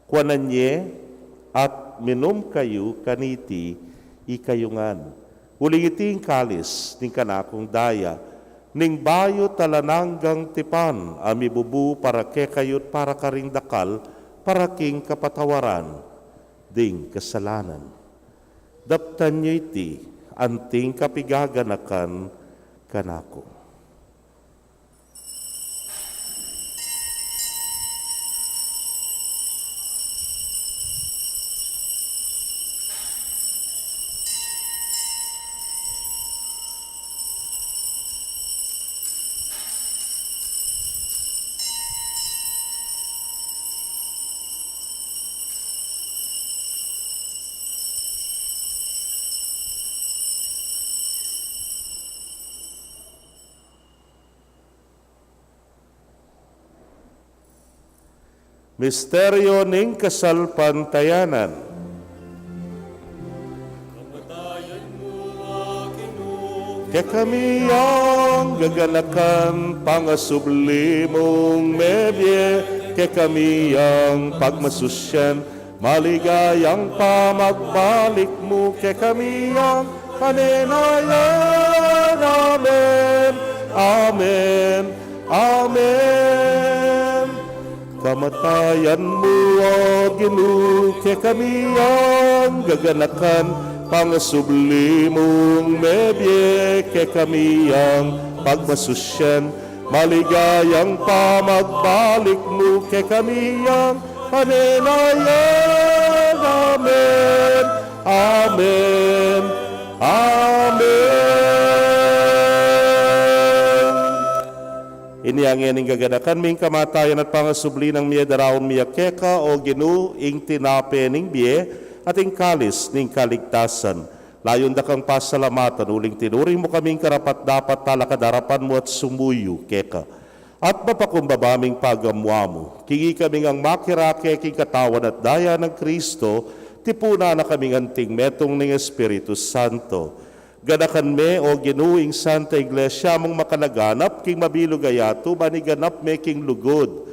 kwananye at minum kayo kaniti ikayungan. Uling iting kalis ning kanakong daya, ning bayo talananggang tipan, amibubu para ke kayot para karing dakal, para king kapatawaran, ding kasalanan. Daptan niyo iti, anting kapigaganakan kanako. Misteryo ning kasalpantayanan. Kaya kami ang gaganakan pangasublimong medye, kaya kami ang pagmasusyan, maligayang pamagbalik mo, kaya kami ang kaninayan. Amen, Amen, Amen. Kamatayan mo, O Ginoo, kaya kami ang gaganakan pangasublimong medye, kaya kami ang pagmasusyan, maligayang pamagbalik mo, kaya kami ang kaninayan. Amen, Amen, Amen. Iniangin ng gaganakan ming kamatayan at pangasubli ng miya daraon miya keka o Ginoo ing tinape ning biye at ing kalis ning kaligtasan. Layon da kang pasalamatan, uling tinuring mo kaming karapat dapat talakadarapan mo at sumuyo, keka. At mapakumbabaming pagamwa mo, kingi kaming ang makirake king katawan at daya ng Kristo, tipuna na kaming anting metong ng Espiritu Santo. Ganakan me o ginuing Santa Iglesia mong makalaganap king mabilugayato, maniganap me king lugod.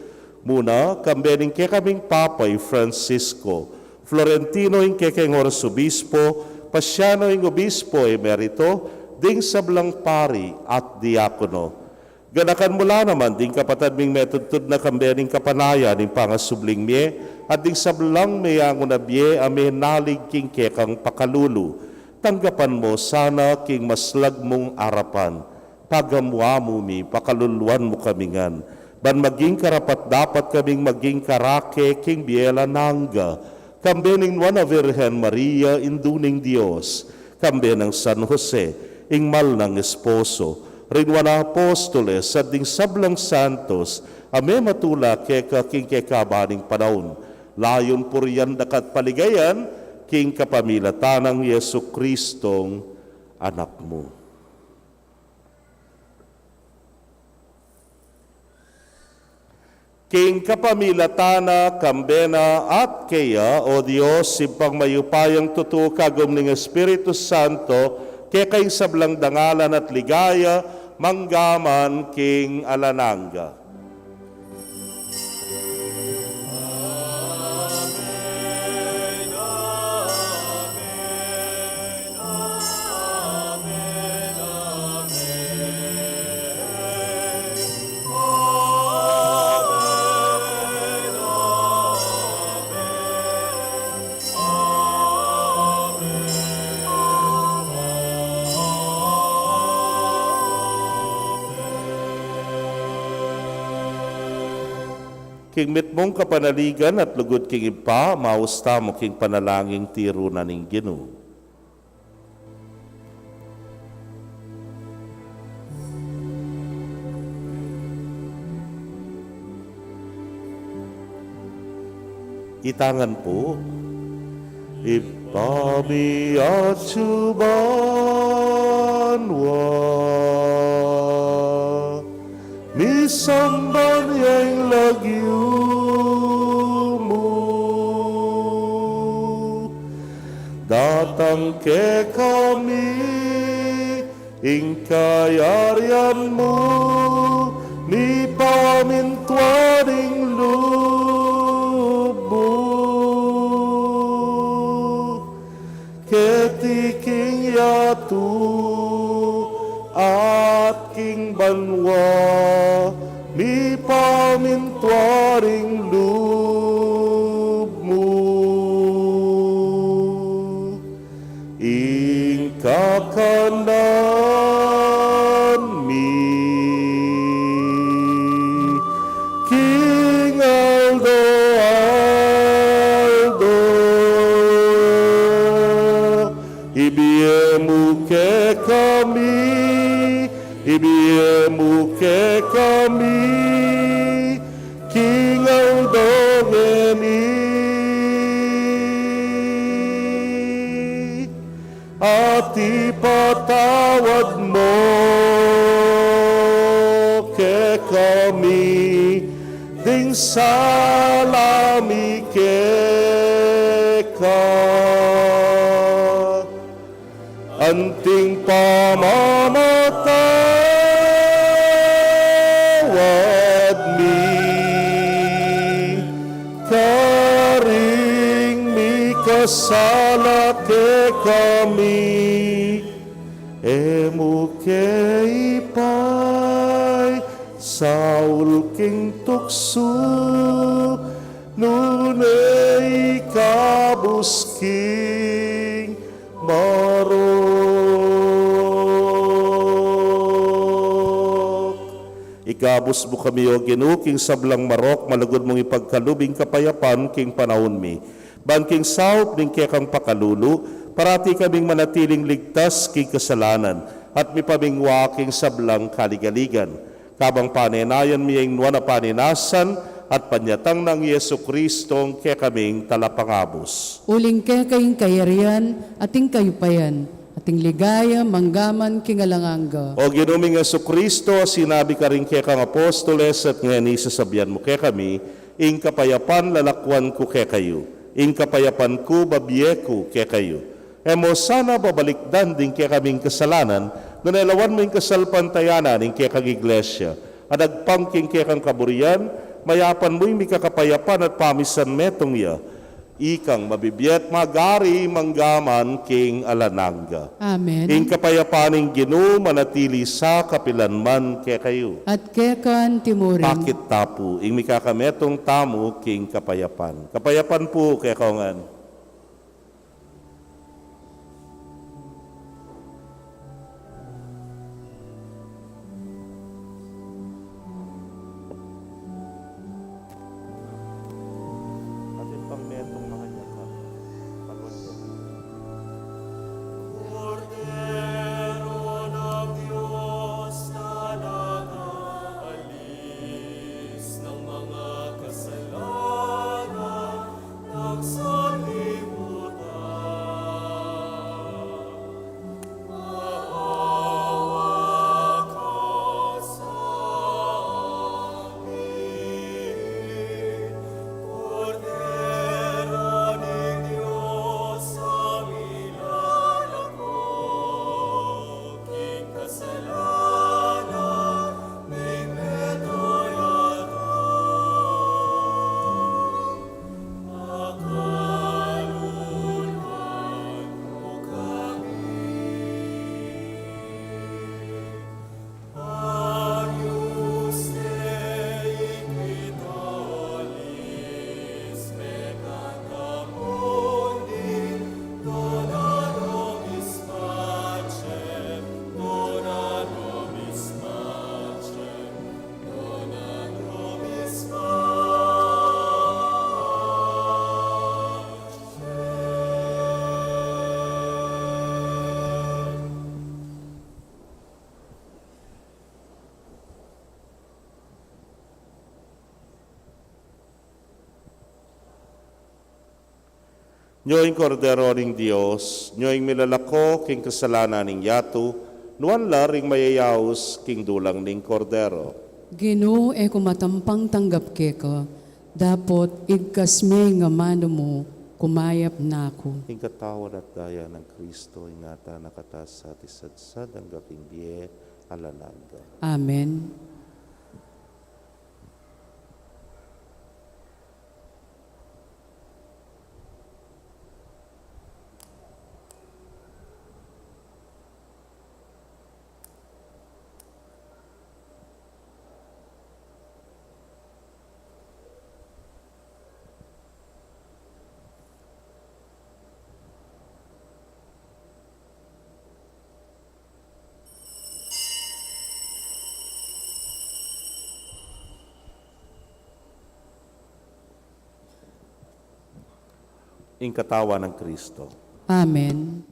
Muna, kambening ke kaming Papay Francisco, Florentino ing kekeng Obispo, Pasiano ing Obispo Emerito, ding sablang pari at diakono. Ganakan mula naman ding kapatad ming metudtud na kambening kapanaya ning pangasubling mie, at ding sablang mayangon na bie ame nalig king kekang pakalulu. Tanggapan mo sana king maslag mong arapan. Pagamwa mo mi, pakaluluan mo kamingan. Ban maging karapat dapat kaming maging karake king biela nangga. Kambe ning Nuana Virgen Maria induning Dios. Kambe ng San Jose, ingmal ng esposo. Rinwana apostoles at ding sablang santos, ame matula keka king kekabaning panahon. Layon puriyan dakat paligayan, king kapamilatan ng Yesu Kristong anak mo. King kapamilatana, kambena at kaya, O Diyos, simpang mayupayang tutu kagom ng Espiritu Santo, kaya kay sablang dangalan at ligaya, manggaman king alananga. King mit mong kapanaligan at lugod king ipa, mausta mo king panalangin tiro na ning Ginoo. Itangan po. Ipami at subanwa, misamban yang lagyu mo, datang ke kami, ing kayarian mo, mi pamintuaning lubo, ketiking yatu at king banwa, mi pamintuaring loob mo. Ing kakanan mi, King Aldo Aldo, ibiemu ke kami, ibiemu ke kami, King Aldo ngeni, at ipatawad mo ke kami, ding salami ke ka. Anting pamamatawad mi, karing mi kasala ke kami, emu ke ipay, saul king tukso, nunay kabusking marok. Igabos mo kami o Ginoo, king sablang marok, malagod mong ipagkalubing kapayapan king panahon mi. Banking saup ning kekang pakalulu, parati kaming manatiling ligtas king kasalanan, at mi pamingwa king sablang kaligaligan. Kabang panenayan mi ang nuwan na paninasan, at panyatang ng Yesu Kristong kaya kaming talapangabos. Uling ke kayong kayarian, ating kayupayan. Ting ligaya, manggaman, kingalanganga. O ginuming Kristo, sinabi ka rin kaya kang apostoles at ngayon isasabihan mo kaya kami, ing kapayapan lalakwan ko kaya kayo, ing kapayapan ko babiye ko kaya kayo. Emo sana babalikdan din kaya kaming kasalanan, na nailawan mo yung kasalpantayanan ing kaya kang iglesia, at agpangking kaya kang kaburian, mayapan mo yung mikakapayapan at pamisan metong ya, ikang mabibiyat magari manggaman king alananga. Amen. Ing kapayapaning Ginoo manatili sa kapilanman kaya kayo. At kekan timurin. Pakit tapo, ing mikakametong tamo king kapayapan. Kapayapan po kaya kaungan. Atin pang metong mga yakap. Nyoing kordero ning Dios, nyoing milalako king kasalanan ning yato, nuan laring mayayaos king dulang ning kordero. Ginoo e kumatampang tanggap keka, dapot igkas mi nga mano mo, kumayap na ako. King katawan at daya ng Kristo, ingata nakatas sa tisadsad ang gaking biye alanaga. Amen. Ing katawan ng Kristo. Amen.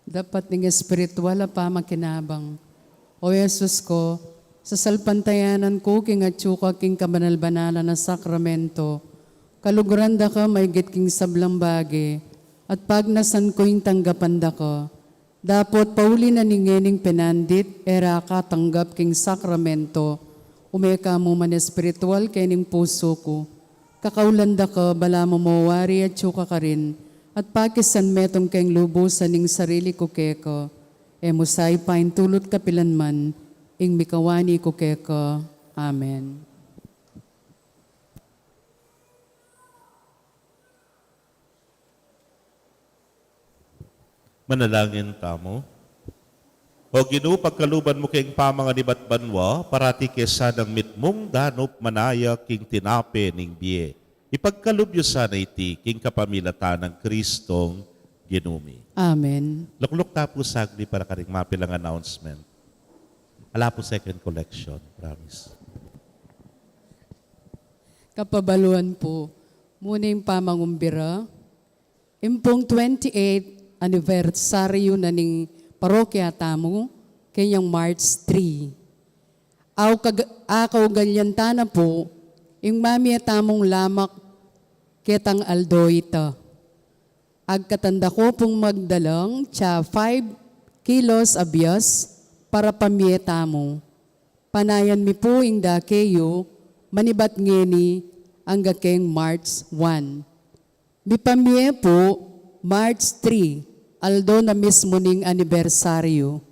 Dapat ning espiritual pa makinabang. O Yesus ko, sa salpantayanan ko king atsuka king kabanal-banalan na sakramento, kaluguran da ka may git king sablang bagi, at pag nasan ko yung tanggapan da ka, dapat pauli na ningening penandit, era ka tanggap king sakramento, umeka mo man espiritual kening puso ko, kakaulanda ka, bala mo mawari at tsuka ka rin, at pakisan metong keng lubusan ning sarili ko keko, musay pain tulot kapilanman, ing mikawani ko keko. Amen. Manalangin tamo. O Ginoo, pagkaluban mo king pamanganibat banwa, parati kesa ng mitmong danop manaya king tinape ning biye. Ipagkalubyo sana iti king kapamilatan ng Kristong ginumi. Amen. Lukluk tapo sagli para karing mapilang announcement. Ala po second collection, promise. Kapabaluan po, muna yung pamangumbira, impong 28th anniversary na ning parokya tamo, kanyang March 3. Akaw galyanta na po, yung mami tamong lamak ketang aldo ito. Agkatanda ko pong magdalang tsa 5 kilos abyas para pamieta mo. Panayan mi po ing dakeyo, manibat ngeni ang gakeng March 1. Mi pamie po, March 3, aldo na mismo ning anibersaryo.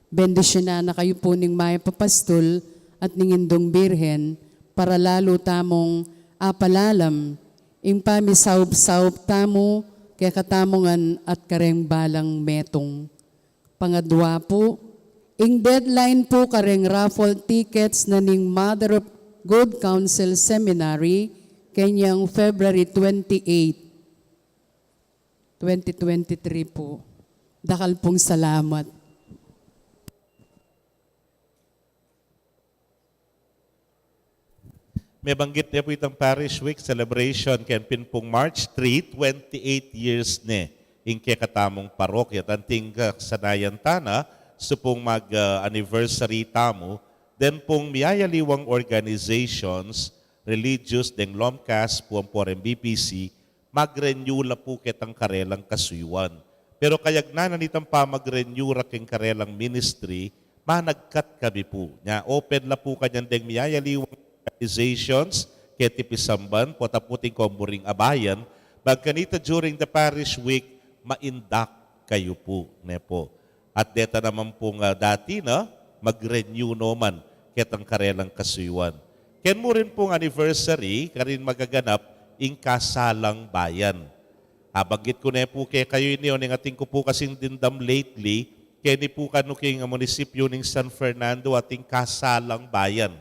Bendisyonan na kayo po ning Maya Papastol at ning Indong Birhen para lalo tamong apalalam ing pamisaub-saub tamo kaya katamongan at kareng balang metong. Pangadwa po, ing deadline po kareng raffle tickets na ning Mother of Good Counsel Seminary kanyang February 28, 2023 po. Dakal pong salamat. May banggit niya po itong Parish Week celebration ken pinpong March 3, 28 years ne ing katamong parokya. Tanting sanayan tana, supong mag-anniversary tamo, then pong miyayaliwang organizations, religious, deng Lomcas, puampor MBPC, mag-renew la po kitang karelang kasuywan. Pero kayag na nitang pa mag-renew raking karelang ministry, managkat kami po. Nya, open la po kanyan deng miyayaliwang organizations, ketipisamban, potaputing komburing abayan, bagkanita during the parish week, maindak kayo po, nepo. At deta naman pong dati na, mag-renew naman, ketang karelang kasuywan. Ken mo rin pong anniversary, karin magaganap, ing kasalang bayan. Abagit ko na po kay kayo niyo, ning ating ko po kasing dindam lately, kaya ni po kanuking munisipyo ng San Fernando ating kasalang bayan.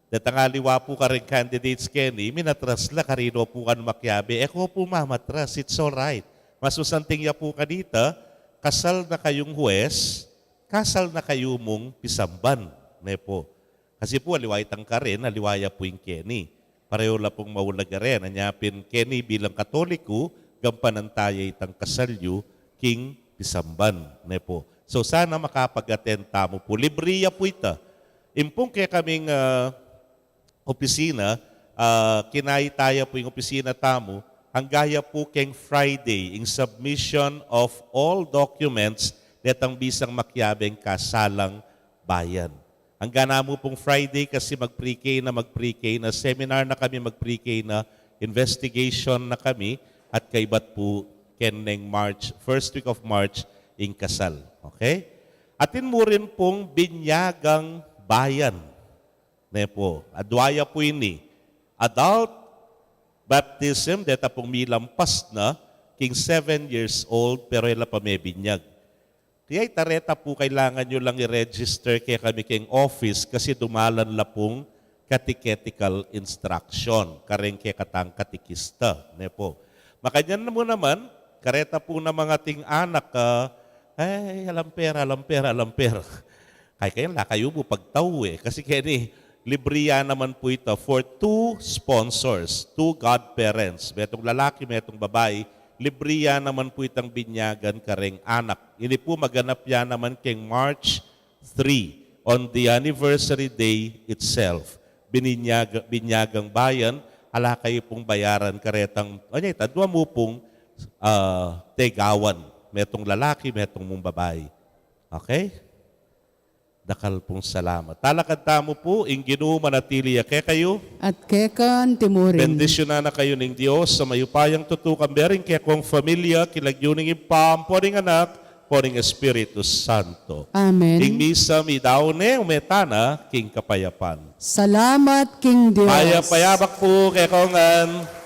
Datangaliwa po ka rin candidates Kenny, minatras la karino po kan makyabe. Eko po mamatras, it's alright. Masusanting ya po kanita, kasal na kayong huwes, kasal na kayo mong pisamban. Ne po. Kasi po, aliway tang ka rin, aliwaya po yung Kenny. Pareho la pong maulaga rin. Anyapin Kenny bilang Katoliko, gampanantaya itang kasalyo, king pisamban. Ne po. So sana makapag-attend tamo po. Libriya po ita. Impong kaya kaming opisina, kinaytaya po yung opisina tamo, hanggaya po keng Friday in submission of all documents netang bisang makyabeng kasalang bayan. Hanggang mo pong Friday kasi mag-pre-K na seminar na kami, mag-pre-K na investigation na kami at kaibat po keneng March, first week of March in kasal. Okay? Atin mo rin pong binyagang bayan. Ne po. Adwaya po ini. Adult baptism, deta pong milampas na, king 7 years old, pero ila pa may binyag. Kaya itareta po kailangan nyo lang i-register kaya kami king office kasi dumalan la pong catechetical instruction. Kareng kaya katang katikista. Ne po. Makanyan na mo naman, kareta po na mga ting anak, ay, alampera. Kaya kayo la kayo mo pagtaw Kasi kaya ni, libriya naman po ito for 2 sponsors, 2 godparents. Metong lalaki, metong babae. Libriya naman po itang binyagan kareng anak. Ini po maganap yan naman keng March 3 on the anniversary day itself. Binyagang bayan, ala kayo pong bayaran karetang, tadwa mo pong tegawan. Metong lalaki, metong mong babae. Okay? Dakal pong salamat. Talakad tamo po, ing Ginoo manatili kay kayo. At kekan timurin. Bendisyon na kayo ng Diyos sa mayupayang tutukan bering kaya kong familia, kilagyuning impam, poring anak, poring Espiritu Santo. Amen. Ing misa mi daone, umetana, king kapayapan. Salamat, King Dios. Payapayabak po kay kongan.